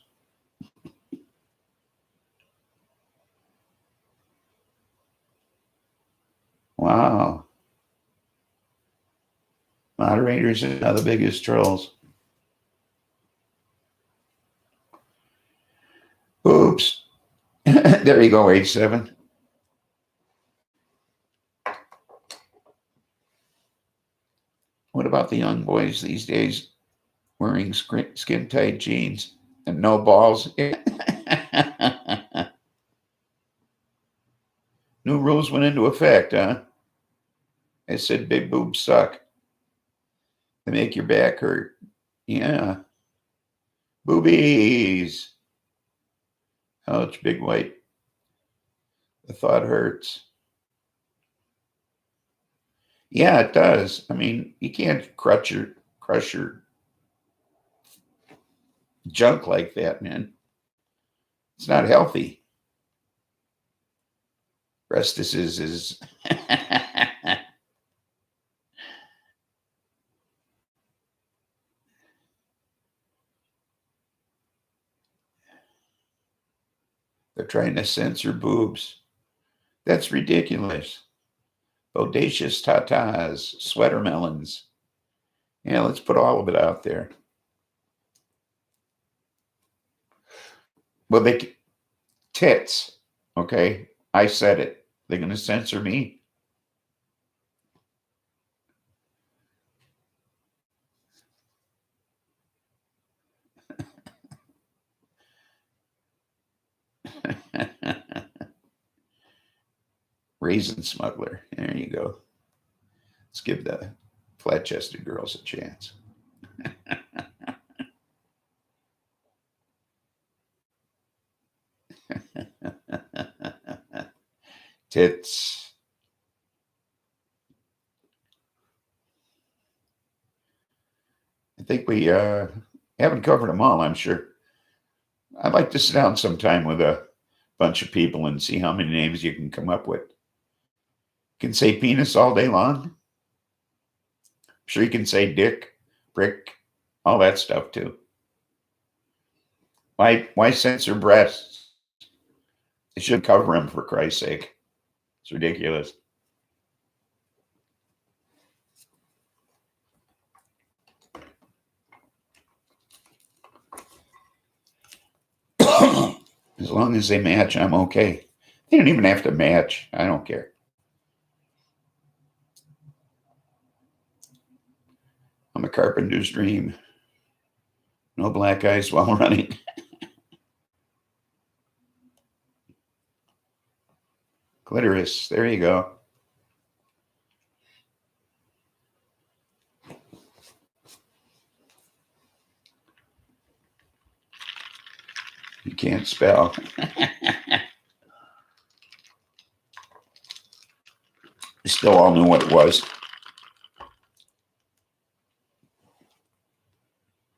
A: Wow. Moderators are now the biggest trolls. Boobs. There you go, H7. What about the young boys these days wearing skin-tight jeans and no balls? New rules went into effect, huh? They said big boobs suck. They make your back hurt. Yeah. Boobies. Ouch, big white. The thought hurts. Yeah, it does. I mean, you can't crush your junk like that, man. It's not healthy. Breastises is they're trying to censor boobs. That's ridiculous. Bodacious tatas, sweater melons. Yeah, let's put all of it out there. Well, tits. Okay, I said it. They're going to censor me. Raisin smuggler. There you go. Let's give the flat-chested girls a chance. Tits. I think we haven't covered them all, I'm sure. I'd like to sit down sometime with a bunch of people and see how many names you can come up with. You can say penis all day long. I'm sure you can say dick, prick, all that stuff too. Why censor breasts? They should cover them, for Christ's sake. It's ridiculous. As long as they match, I'm okay. They don't even have to match. I don't care. I'm a carpenter's dream. No black eyes while running. Clitoris. There you go. You can't spell. Still all knew what it was.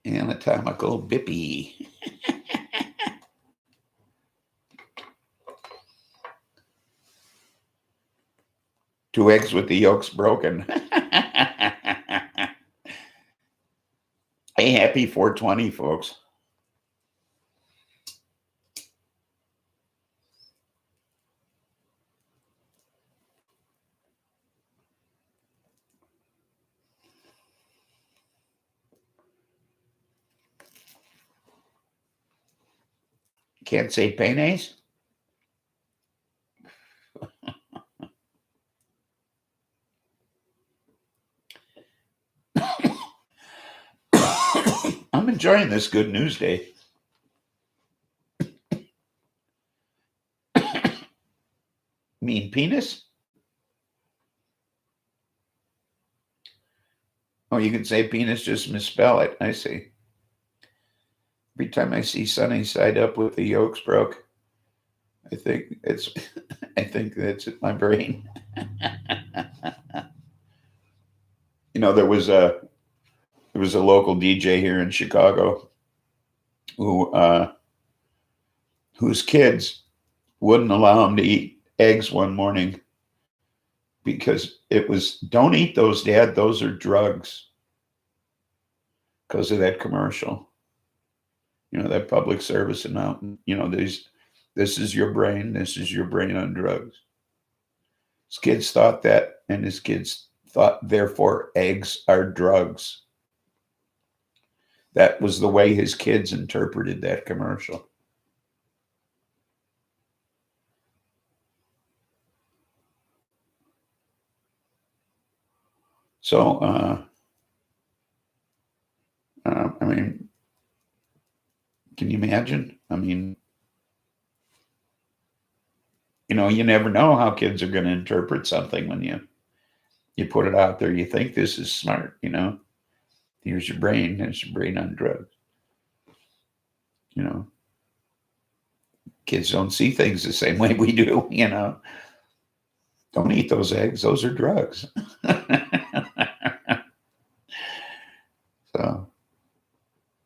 A: Anatomical bippy. 2 eggs with the yolks broken. Hey, happy 420, folks. Can't say penes? I'm enjoying this good news day. Mean penis? Oh, you can say penis, just misspell it. I see. Every time I see sunny side up with the yolks broke, I think that's my brain. You know, there was a local DJ here in Chicago whose kids wouldn't allow him to eat eggs one morning because it was, don't eat those, Dad, those are drugs, because of that commercial. You know, that public service announcement. You know, this is your brain on drugs. His kids thought that, and his kids thought, therefore, eggs are drugs. That was the way his kids interpreted that commercial. So, I mean, can you imagine? I mean, you know, you never know how kids are going to interpret something when you put it out there. You think this is smart, you know. Here's your brain on drugs. You know, kids don't see things the same way we do, you know. Don't eat those eggs, those are drugs. So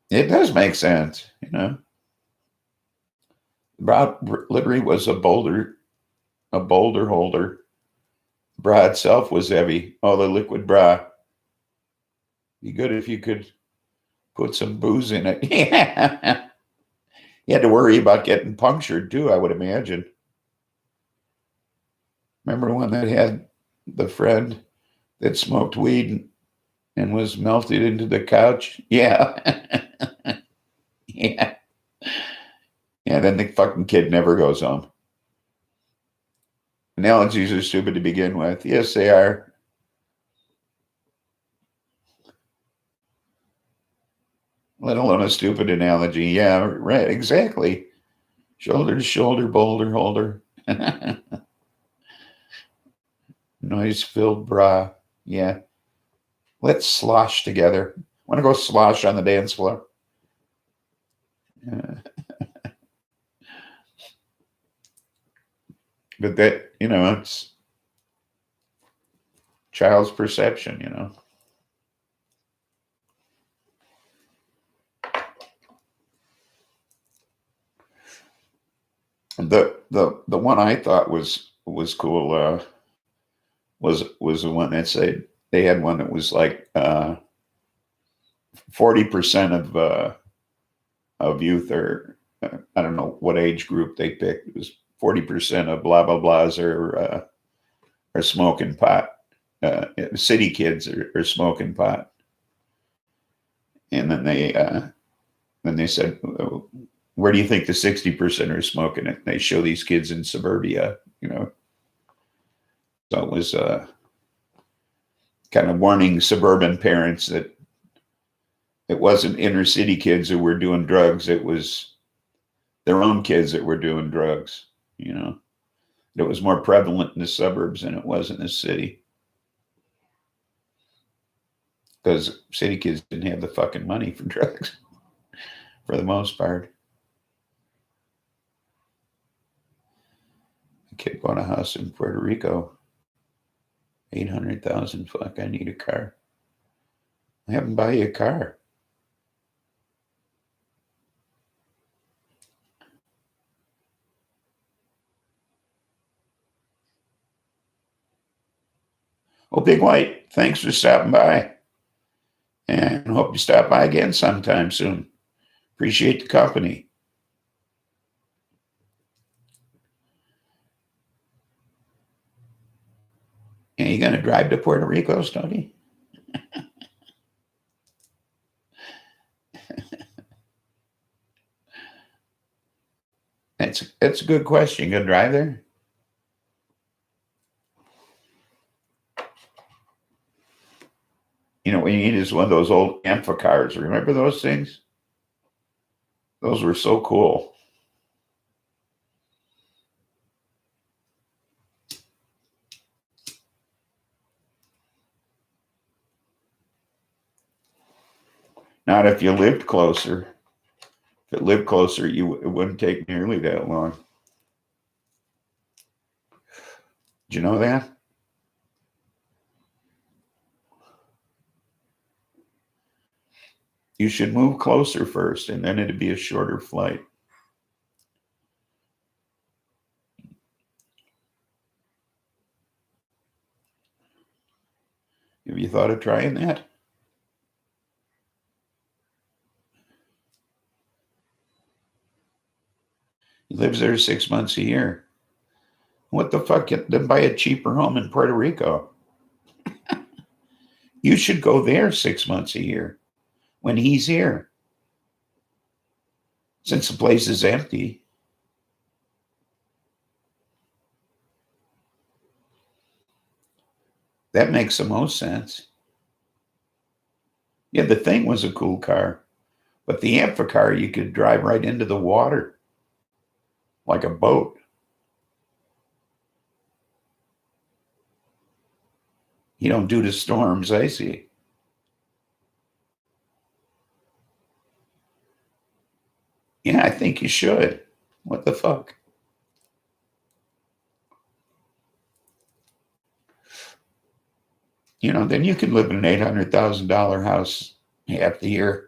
A: it does make sense, you know. Bra literally was a boulder holder. Bra itself was heavy. Oh, the liquid bra. Be good if you could put some booze in it. Yeah. You had to worry about getting punctured too, I would imagine. Remember when that had the friend that smoked weed and was melted into the couch? Yeah. Yeah. Yeah, then the fucking kid never goes home. Analogies are stupid to begin with. Yes, they are. Let alone a stupid analogy. Yeah, right, exactly. Shoulder to shoulder, boulder holder. Noise-filled bra. Yeah. Let's slosh together. Want to go slosh on the dance floor? But that, you know, it's child's perception, you know. The one I thought was cool was the one that said they had one that was like 40% of youth are I don't know what age group they picked. It was 40% of blah blah blahs are smoking pot. City kids are smoking pot, and then they said, where do you think the 60% are smoking it? And they show these kids in suburbia, you know. So it was kind of warning suburban parents that it wasn't inner city kids who were doing drugs. It was their own kids that were doing drugs, you know. It was more prevalent in the suburbs than it was in the city. Because city kids didn't have the fucking money for drugs for the most part. Kid bought a house in Puerto Rico. 800,000. Fuck, I need a car. I haven't buy you a car. Well, Big White, thanks for stopping by. And hope you stop by again sometime soon. Appreciate the company. And you going to drive to Puerto Rico, Stody? That's a good question. You going to drive there? You know, what you need is one of those old amphicars. Remember those things? Those were so cool. Not if you lived closer. If it lived closer, it wouldn't take nearly that long. Did you know that? You should move closer first, and then it'd be a shorter flight. Have you thought of trying that? He lives there 6 months a year. What the fuck? Then buy a cheaper home in Puerto Rico. You should go there 6 months a year when he's here. Since the place is empty. That makes the most sense. Yeah, the thing was a cool car. But the amphicar, you could drive right into the water. Like a boat. You don't do the storms, I see. Yeah, I think you should. What the fuck? You know, then you can live in an $800,000 house half the year.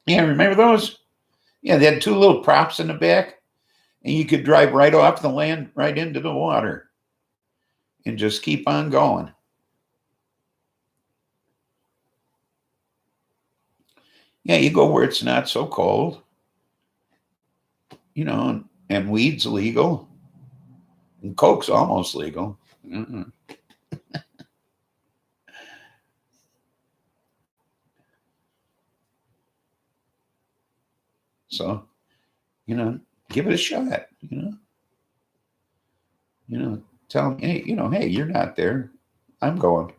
A: Yeah, remember those? Yeah, they had two little props in the back, and you could drive right off the land, right into the water, and just keep on going. Yeah, you go where it's not so cold, you know, and weed's legal, and coke's almost legal. Mm-mm. So, you know, give it a shot, tell them, hey, hey, you're not there. I'm going.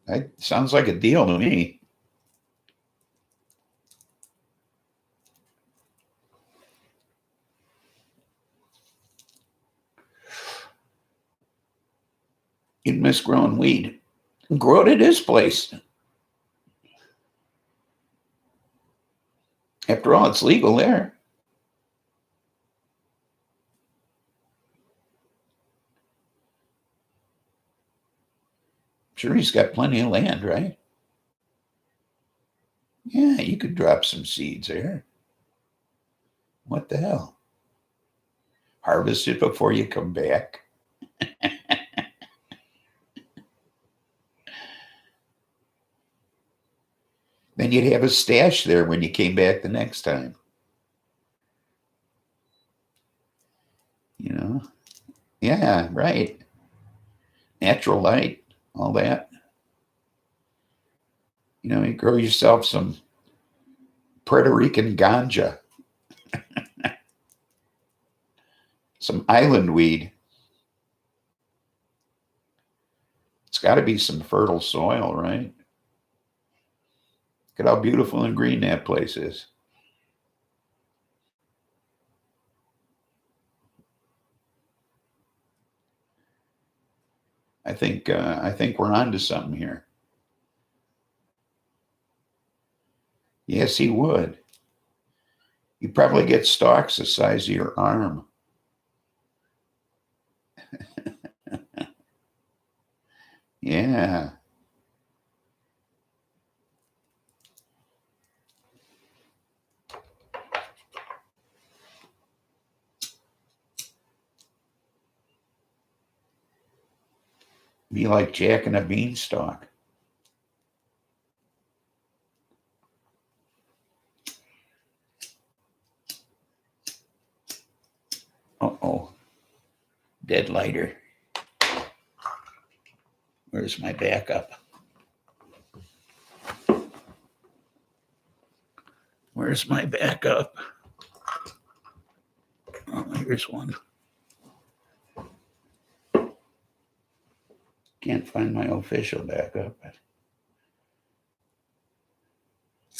A: That sounds like a deal to me. You'd miss growing weed. Grow it at his place. After all, it's legal there. Sure, he's got plenty of land, right? Yeah, you could drop some seeds there. What the hell? Harvest it before you come back. Then you'd have a stash there when you came back the next time. Yeah, right. Natural light, all that. You grow yourself some Puerto Rican ganja, some island weed. It's got to be some fertile soil, right? Look at how beautiful and green that place is. I think we're onto something here. Yes, he would. You probably get stalks the size of your arm. Yeah. Be like Jack and a beanstalk. Uh-oh. Dead lighter. Where's my backup? Where's my backup? Oh, here's one. Can't find my official backup.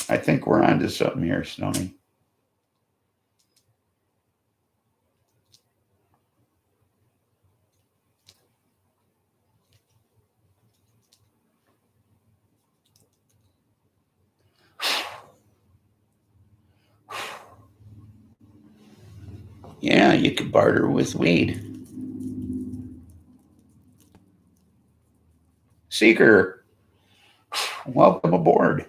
A: I think we're onto something here, Stoney. Yeah, you could barter with weed. Seeker, welcome aboard.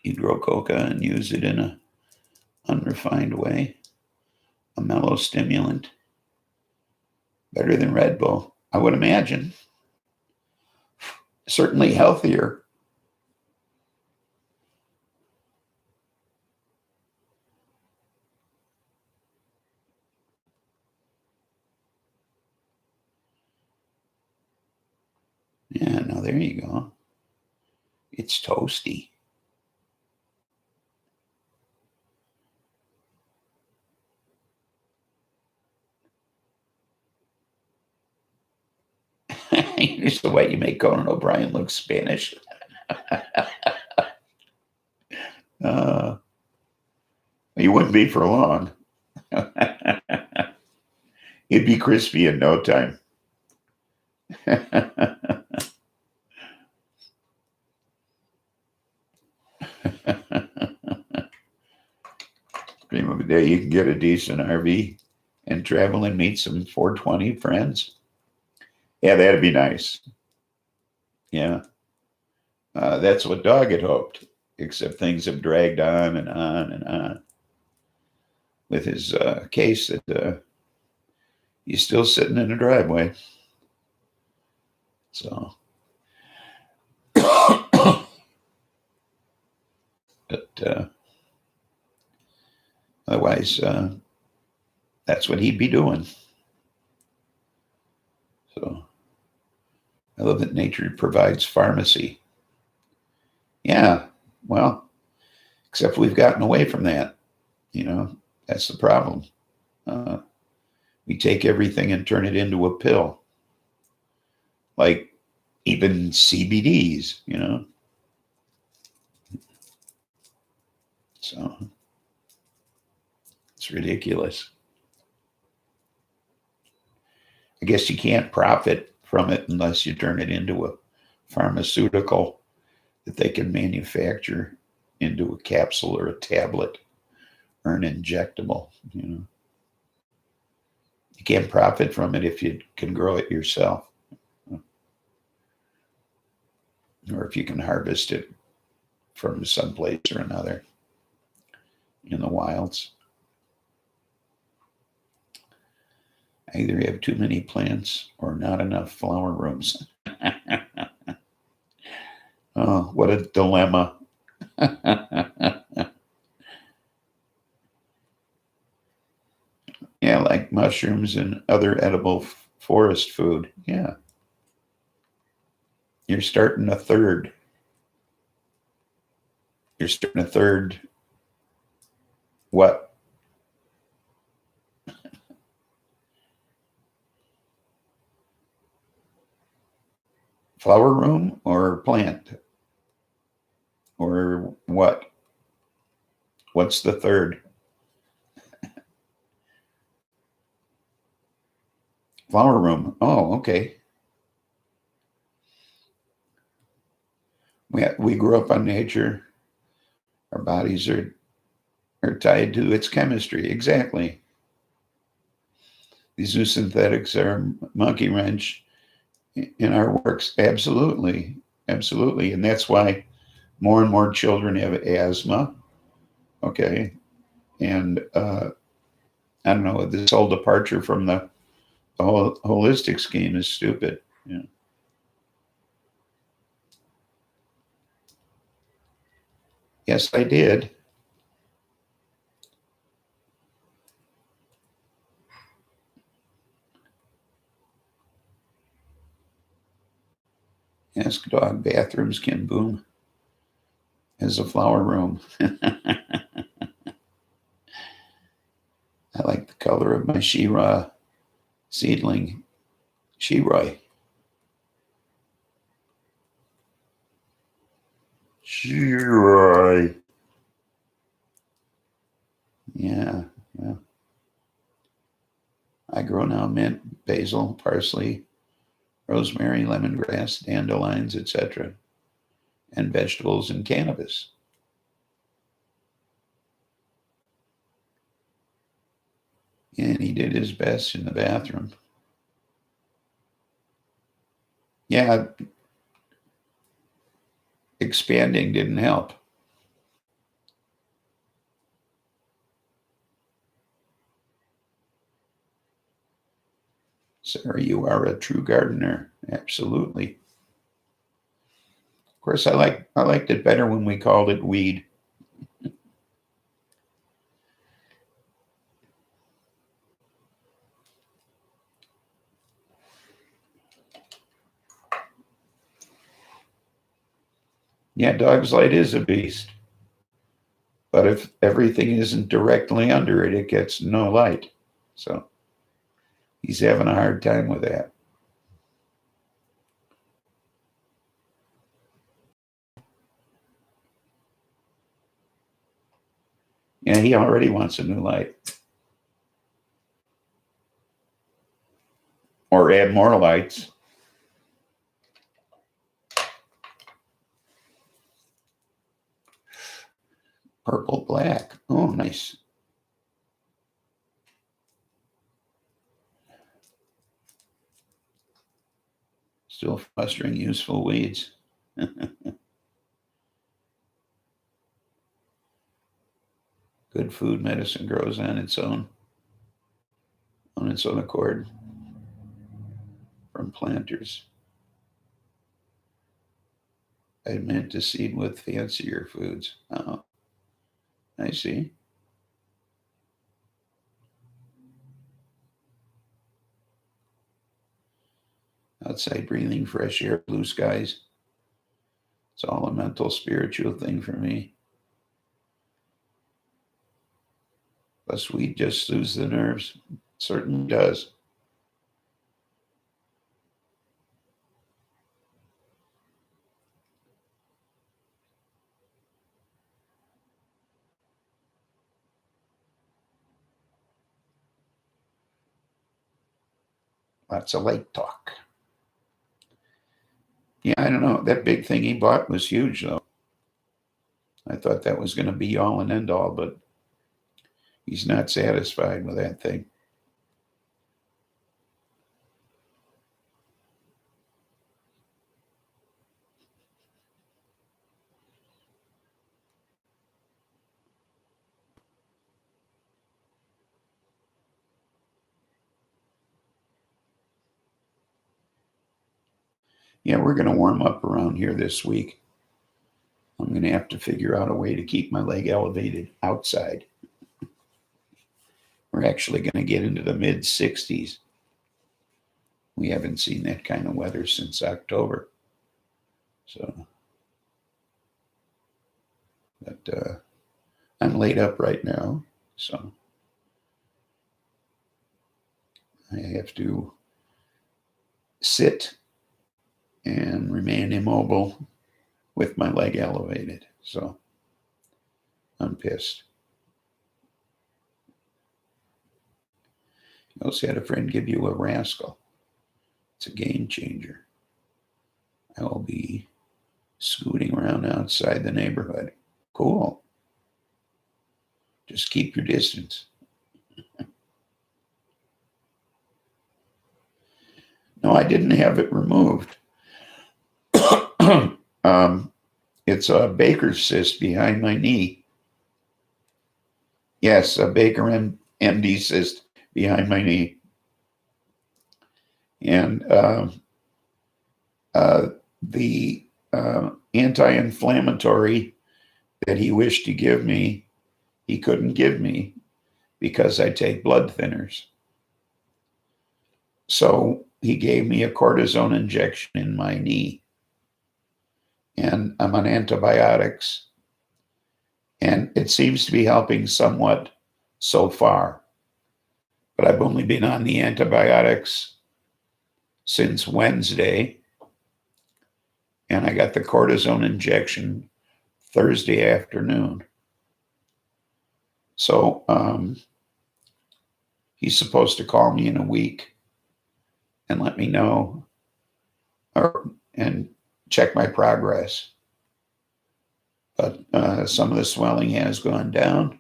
A: You grow coca and use it in a unrefined way, a mellow stimulant. Better than Red Bull, I would imagine. Certainly healthier. Yeah, no, there you go. It's toasty. Here's the way you make Conan O'Brien look Spanish. You wouldn't be for long. It'd be crispy in no time. Dream of a day you can get a decent RV and travel and meet some 420 friends. Yeah, that'd be nice. Yeah. That's what Dog had hoped, except things have dragged on and on and on with his case that he's still sitting in the driveway. So, but otherwise, that's what he'd be doing. So, I love that nature provides pharmacy. Yeah, well, except we've gotten away from that. You know, that's the problem. We take everything and turn it into a pill, like even CBDs, you know. So it's ridiculous. I guess you can't profit from it unless you turn it into a pharmaceutical that they can manufacture into a capsule or a tablet or an injectable, you know. You can't profit from it if you can grow it yourself or if you can harvest it from someplace or another in the wilds. Either you have too many plants or not enough flower rooms. Oh, what a dilemma. Yeah, like mushrooms and other edible forest food. Yeah. You're starting a third. You're starting a third. What? Flower room or plant? Or what? What's the third? Flower room. Oh, okay. We grew up on nature. Our bodies are tied to its chemistry. Exactly. These new synthetics are a monkey wrench in our works. Absolutely. Absolutely. And that's why more and more children have asthma. Okay. And I don't know, this whole departure from the whole holistic scheme is stupid. Yeah. Yes, I did. Ask dog bathrooms can boom as a flower room. I like the color of my Shira seedling. Shiroi. Shiroi. Yeah. Well, I grow now mint, basil, parsley, rosemary, lemongrass, dandelions, etc., and vegetables and cannabis. And he did his best in the bathroom. Yeah, expanding didn't help. Sarah, you are a true gardener. Absolutely. Of course, I liked it better when we called it weed. Yeah, dog's light is a beast. But if everything isn't directly under it, it gets no light. So he's having a hard time with that. Yeah, he already wants a new light. Or add more lights. Purple black. Oh, nice. Still fostering useful weeds. Good food medicine grows on its own accord from planters. I meant to seed with fancier foods. Oh, I see. Outside breathing fresh air, blue skies. It's all a mental, spiritual thing for me. Plus, weed just soothes the nerves. It certainly does. Lots of light talk. Yeah, I don't know. That big thing he bought was huge, though. I thought that was going to be all and end all, but he's not satisfied with that thing. Yeah, we're going to warm up around here this week. I'm going to have to figure out a way to keep my leg elevated outside. We're actually going to get into the mid 60s. We haven't seen that kind of weather since October. So, but I'm laid up right now. So I have to sit and remain immobile with my leg elevated. So I'm pissed. You also had a friend give you a rascal. It's a game changer. I will be scooting around outside the neighborhood. Cool. Just keep your distance. No, I didn't have it removed. It's a Baker's cyst behind my knee. Yes, a Baker MD cyst behind my knee. And the anti-inflammatory that he wished to give me, he couldn't give me because I take blood thinners. So he gave me a cortisone injection in my knee. And I'm on antibiotics. And it seems to be helping somewhat so far. But I've only been on the antibiotics since Wednesday. And I got the cortisone injection Thursday afternoon. So he's supposed to call me in a week and let me know and check my progress. But some of the swelling has gone down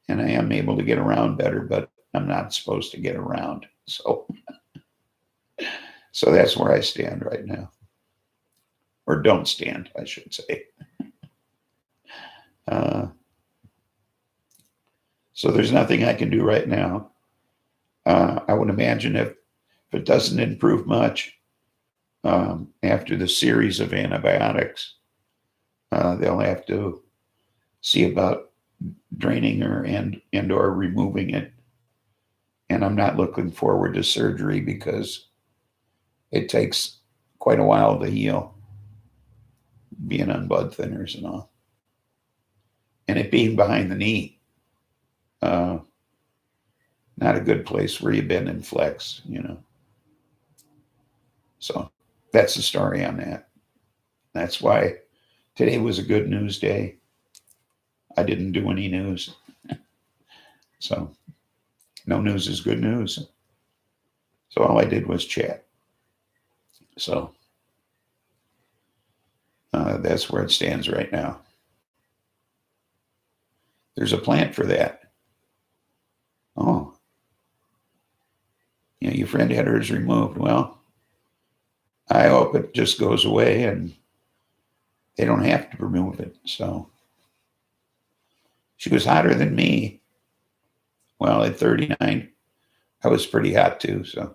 A: and I am able to get around better, but I'm not supposed to get around. So that's where I stand right now. Or don't stand, I should say. So there's nothing I can do right now. I would imagine if it doesn't improve much after the series of antibiotics, they'll have to see about draining or removing it. And I'm not looking forward to surgery because it takes quite a while to heal, being on blood thinners and all. And it being behind the knee, not a good place where you bend and flex, So that's the story on that. That's why today was a good news day. I didn't do any news. So no news is good news. So all I did was chat. So that's where it stands right now. There's a plant for that. Oh. Your friend had hers removed. Well, I hope it just goes away and they don't have to remove it. So she was hotter than me. Well, at 39, I was pretty hot too. So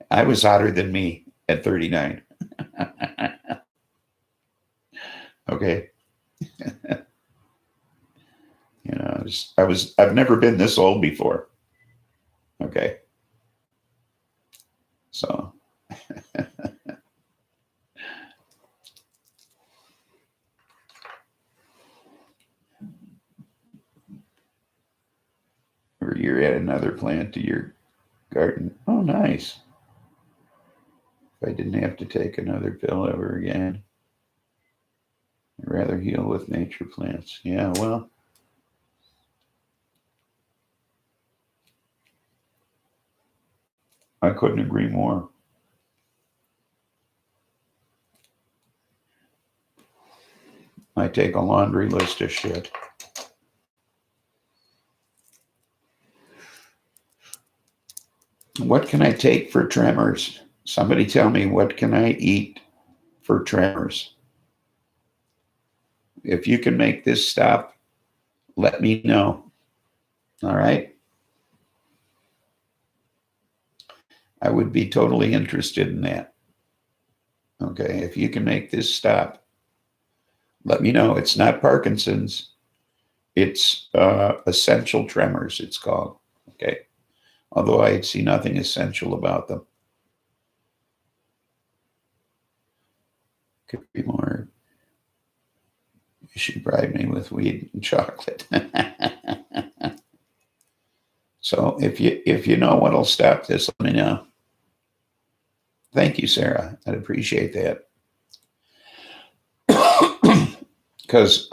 A: I was hotter than me at 39. Okay. I've never been this old before. Okay. So or you're at another plant to your garden. Oh, nice. If I didn't have to take another pill ever again, I'd rather heal with nature plants. Yeah, well, I couldn't agree more. I take a laundry list of shit. What can I take for tremors? Somebody tell me, what can I eat for tremors? If you can make this stop, let me know. All right? I would be totally interested in that. Okay, if you can make this stop, let me know. It's not Parkinson's. It's essential tremors, it's called. Okay. Although I see nothing essential about them. Could be more. You should bribe me with weed and chocolate. So if you know what'll stop this, let me know. Thank you, Sarah. I'd appreciate that. Because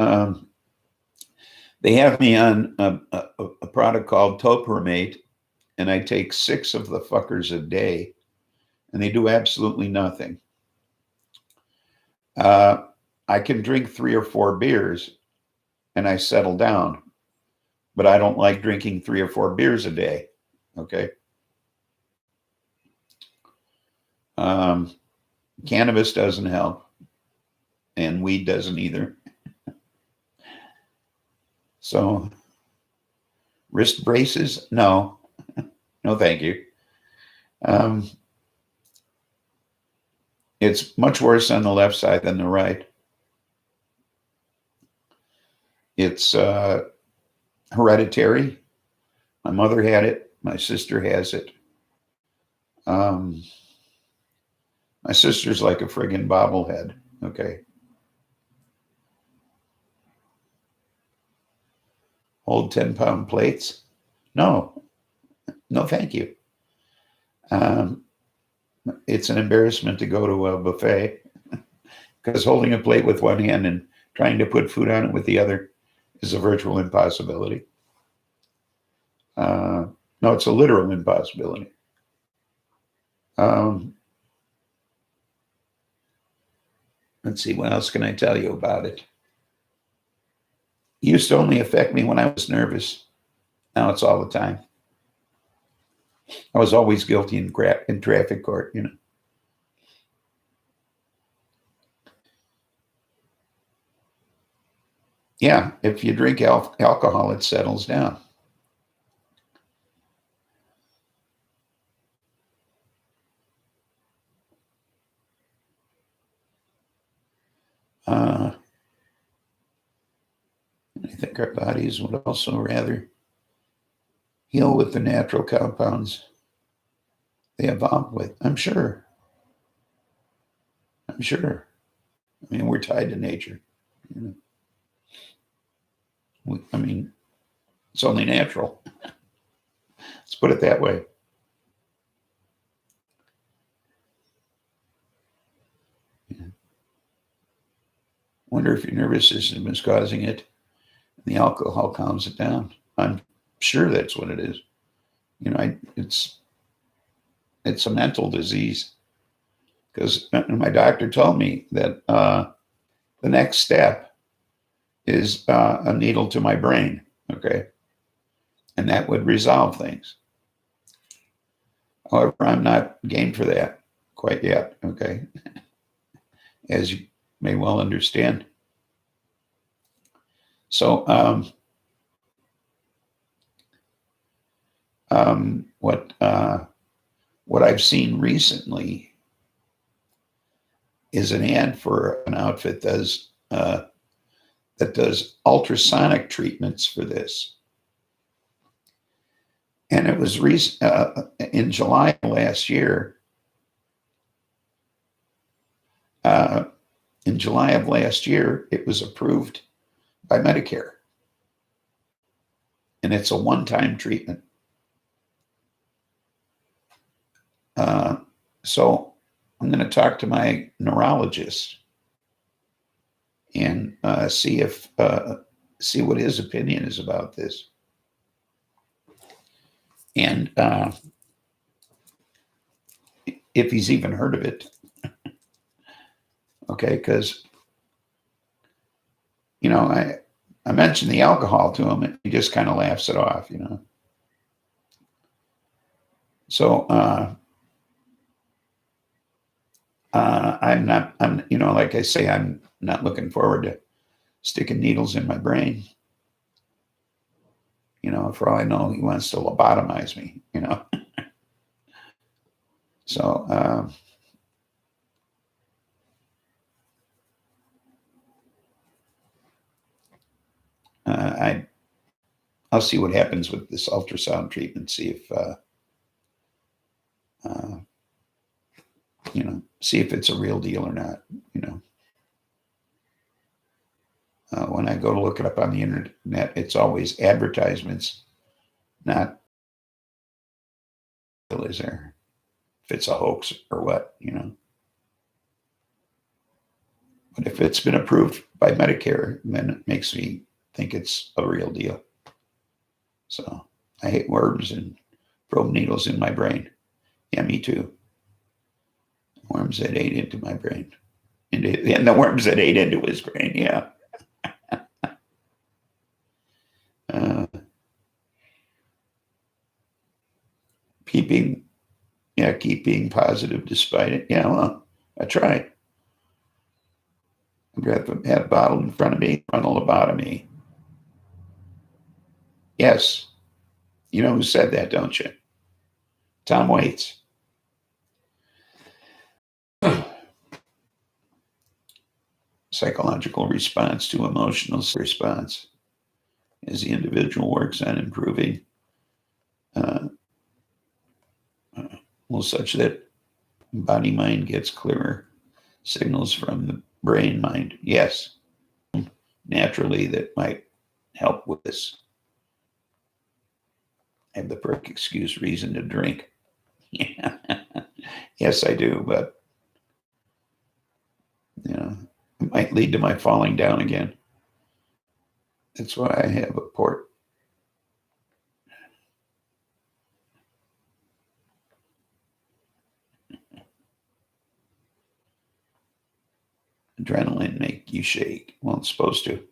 A: They have me on a product called Topiramate, and I take 6 of the fuckers a day, and they do absolutely nothing. I can drink 3 or 4 beers, and I settle down, but I don't like drinking 3 or 4 beers a day. Okay. Cannabis doesn't help, and weed doesn't either. So, wrist braces? No, no, thank you. It's much worse on the left side than the right. It's hereditary. My mother had it. My sister has it. My sister's like a friggin' bobblehead. Okay. Hold 10-pound plates? No, no, thank you. It's an embarrassment to go to a buffet because holding a plate with one hand and trying to put food on it with the other is a virtual impossibility. No, it's a literal impossibility. Let's see, what else can I tell you about it? It used to only affect me when I was nervous. Now it's all the time. I was always guilty in traffic court, you know. Yeah, if you drink alcohol, it settles down. I think our bodies would also rather heal with the natural compounds they evolved with. I'm sure. I'm sure. I mean, we're tied to nature. You know? I mean, it's only natural. Let's put it that way. Yeah. Wonder if your nervous system is causing it. The alcohol calms it down. I'm sure that's what it is. You know, it's a mental disease because my doctor told me that the next step is a needle to my brain. Okay, and that would resolve things. However, I'm not game for that quite yet. Okay, as you may well understand. So, what I've seen recently is an ad for an outfit that does ultrasonic treatments for this, and it was in July last year. In July of last year, it was approved by Medicare, and it's a one-time treatment. So I'm going to talk to my neurologist and see what his opinion is about this, and if he's even heard of it. Okay, because you know, I mentioned the alcohol to him, and he just kind of laughs it off, you know. So you know, like I say, I'm not looking forward to sticking needles in my brain. You know, for all I know, he wants to lobotomize me, you know. So I'll see what happens with this ultrasound treatment, see if you know, see if it's a real deal or not, you know. When I go to look it up on the internet, it's always advertisements, not is there, if it's a hoax or what, you know. But if it's been approved by Medicare, then it makes me think it's a real deal. So I hate worms and probe needles in my brain. Yeah, me too. Worms that ate into my brain. And the worms that ate into his brain, yeah. Keep being positive despite it. Yeah, well, I try. I've got a bottle in front of me, frontal lobotomy. Yes. You know who said that, don't you? Tom Waits. Psychological response to emotional response. As the individual works on improving, well, such that body-mind gets clearer, signals from the brain-mind. Yes, naturally, that might help with this. I have the perfect excuse, reason to drink. Yeah. Yes, I do, but it might lead to my falling down again. That's why I have a port. Adrenaline make you shake. Well, it's supposed to.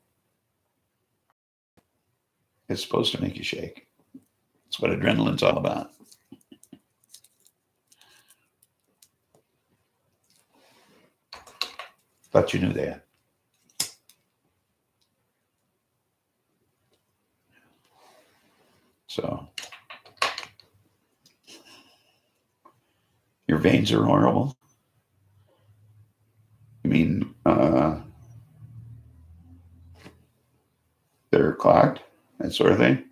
A: It's supposed to make you shake. That's what adrenaline's all about. Thought you knew that. So, your veins are horrible. You mean they're clogged, that sort of thing?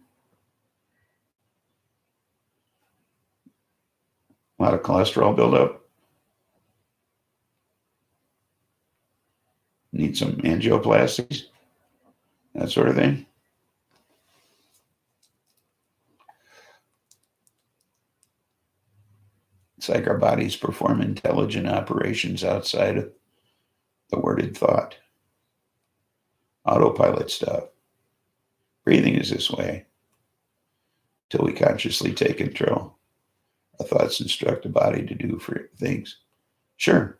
A: A lot of cholesterol buildup. Need some angioplasties, that sort of thing. It's like our bodies perform intelligent operations outside of the worded thought. Autopilot stuff. Breathing is this way until we consciously take control. Our thoughts instruct the body to do for things. Sure,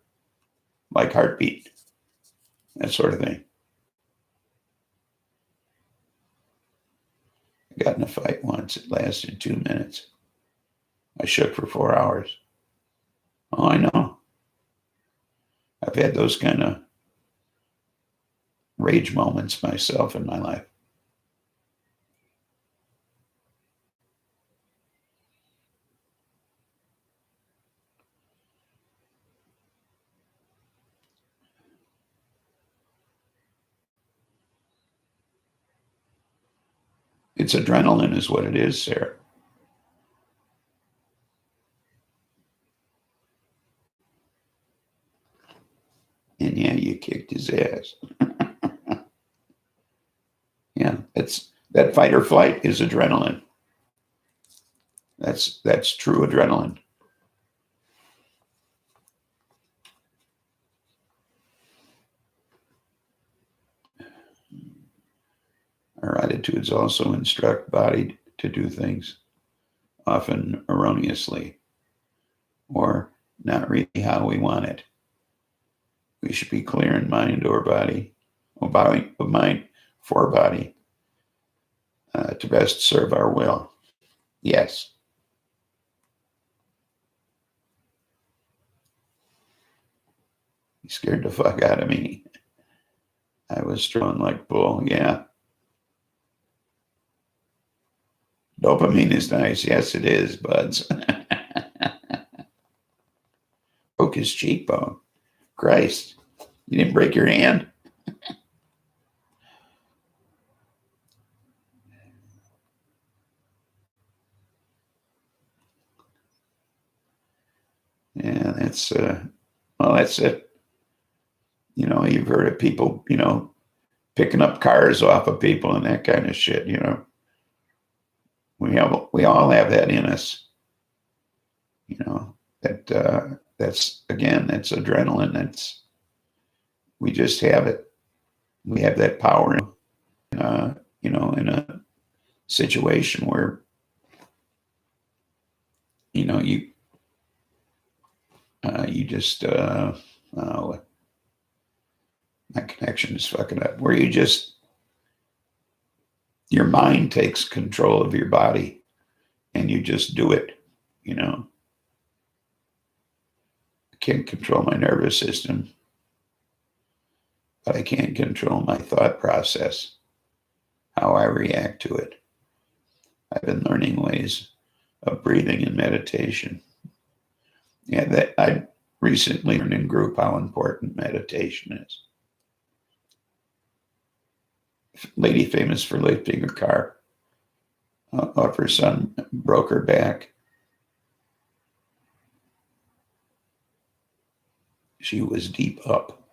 A: like heartbeat, that sort of thing. I got in a fight once. It lasted 2 minutes. I shook for 4 hours. Oh, I know. I've had those kind of rage moments myself in my life. It's adrenaline is what it is, Sarah. And yeah, you kicked his ass. Yeah, that fight or flight is adrenaline. That's true adrenaline. Our attitudes also instruct body to do things, often erroneously, or not really how we want it. We should be clear in mind or body, or mind for body, to best serve our will. Yes. He scared the fuck out of me. I was strong like bull, yeah. Dopamine is nice. Yes, it is, buds. Broke his cheekbone. Christ, you didn't break your hand? Yeah, that's it. You've heard of people, picking up cars off of people and that kind of shit, We all have that in us. That's adrenaline. We just have it. We have that power. in a situation where, you just, oh, my connection is fucking up, where your mind takes control of your body and you just do it, I can't control my nervous system, but I can control my thought process, how I react to it. I've been learning ways of breathing and meditation. Yeah, that I recently learned in group how important meditation is. Lady famous for lifting her car off her son, broke her back. She was deep up.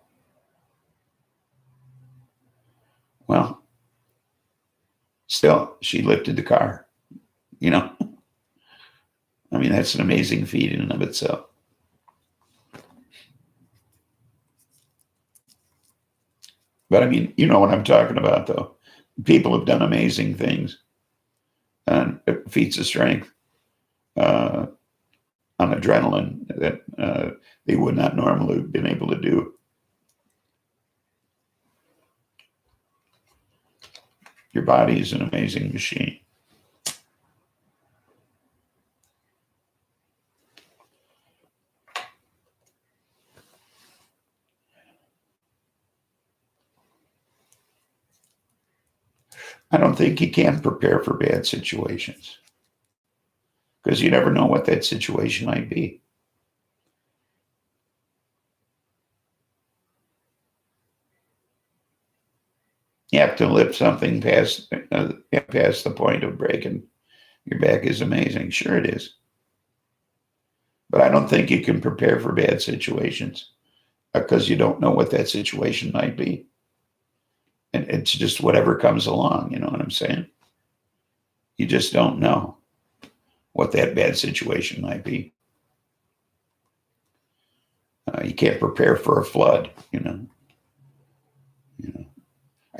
A: Well, still, she lifted the car, I mean, that's an amazing feat in and of itself. But I mean, you know what I'm talking about, though. People have done amazing things and feats of strength on adrenaline that they would not normally have been able to do. Your body is an amazing machine. I don't think you can prepare for bad situations because you never know what that situation might be. You have to lift something past the point of breaking your back is amazing. Sure it is. But I don't think you can prepare for bad situations because you don't know what that situation might be. And it's just whatever comes along, you know what I'm saying? You just don't know what that bad situation might be. You can't prepare for a flood,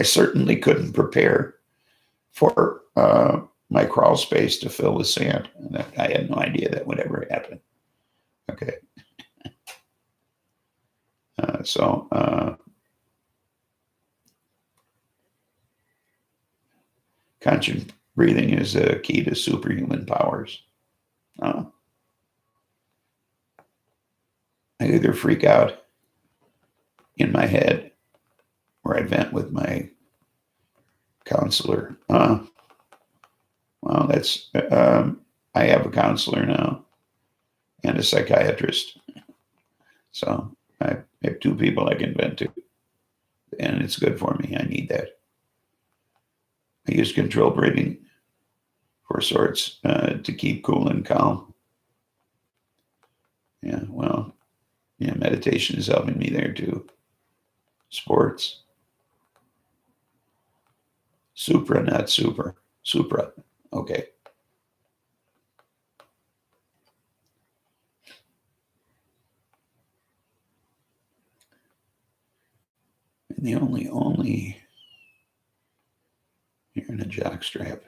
A: I certainly couldn't prepare for my crawl space to fill with sand. I had no idea that would ever happen. Okay. Conscious breathing is a key to superhuman powers. I either freak out in my head or I vent with my counselor. Well, that's, I have a counselor now and a psychiatrist. So I have two people I can vent to, and it's good for me. I need that. I use controlled breathing for sorts to keep cool and calm. Yeah, well, meditation is helping me there too. Sports. Supra, not super. Supra. Okay. And the only here in a jock strap.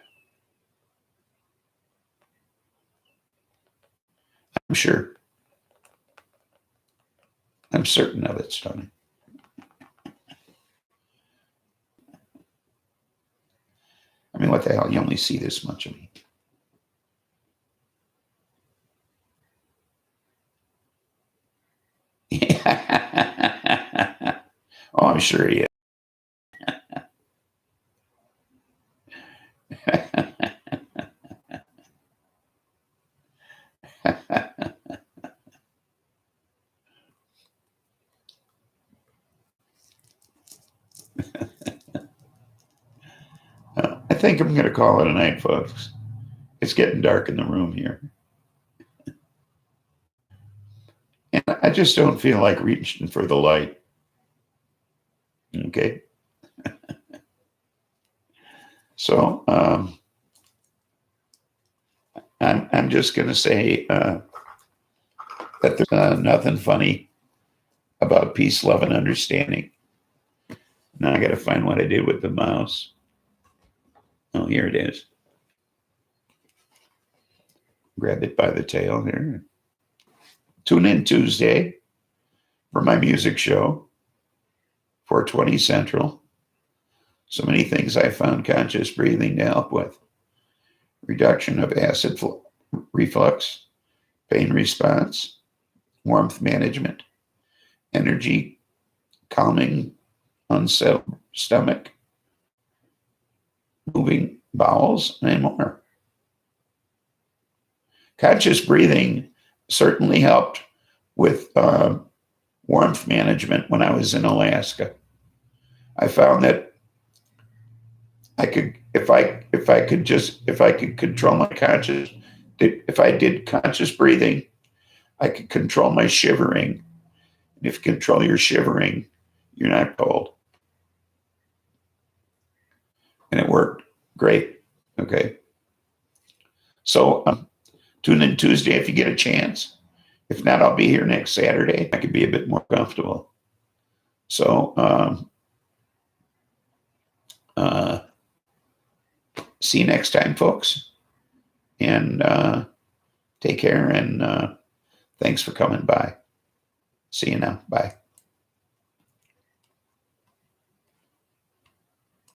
A: I'm sure. I'm certain of it, Tony. I mean, what the hell? You only see this much of me. Oh, I'm sure he is. I think I'm going to call it a night, folks. It's getting dark in the room here. And I just don't feel like reaching for the light. Okay. So I'm just going to say that there's nothing funny about peace, love, and understanding. Now I got to find what I did with the mouse. Oh, here it is. Grab it by the tail here. Tune in Tuesday for my music show, 4:20 Central. So many things I found conscious breathing to help with. Reduction of acid reflux, pain response, warmth management, energy, calming unsettled stomach, moving bowels, and more. Conscious breathing certainly helped with warmth management when I was in Alaska. I found that I could, if I could control my conscious, if I did conscious breathing, I could control my shivering. And if you control your shivering, you're not cold. And it worked great. Okay. So tune in Tuesday if you get a chance. If not, I'll be here next Saturday. I could be a bit more comfortable. So see you next time, folks. And take care. And thanks for coming by. See you now. Bye.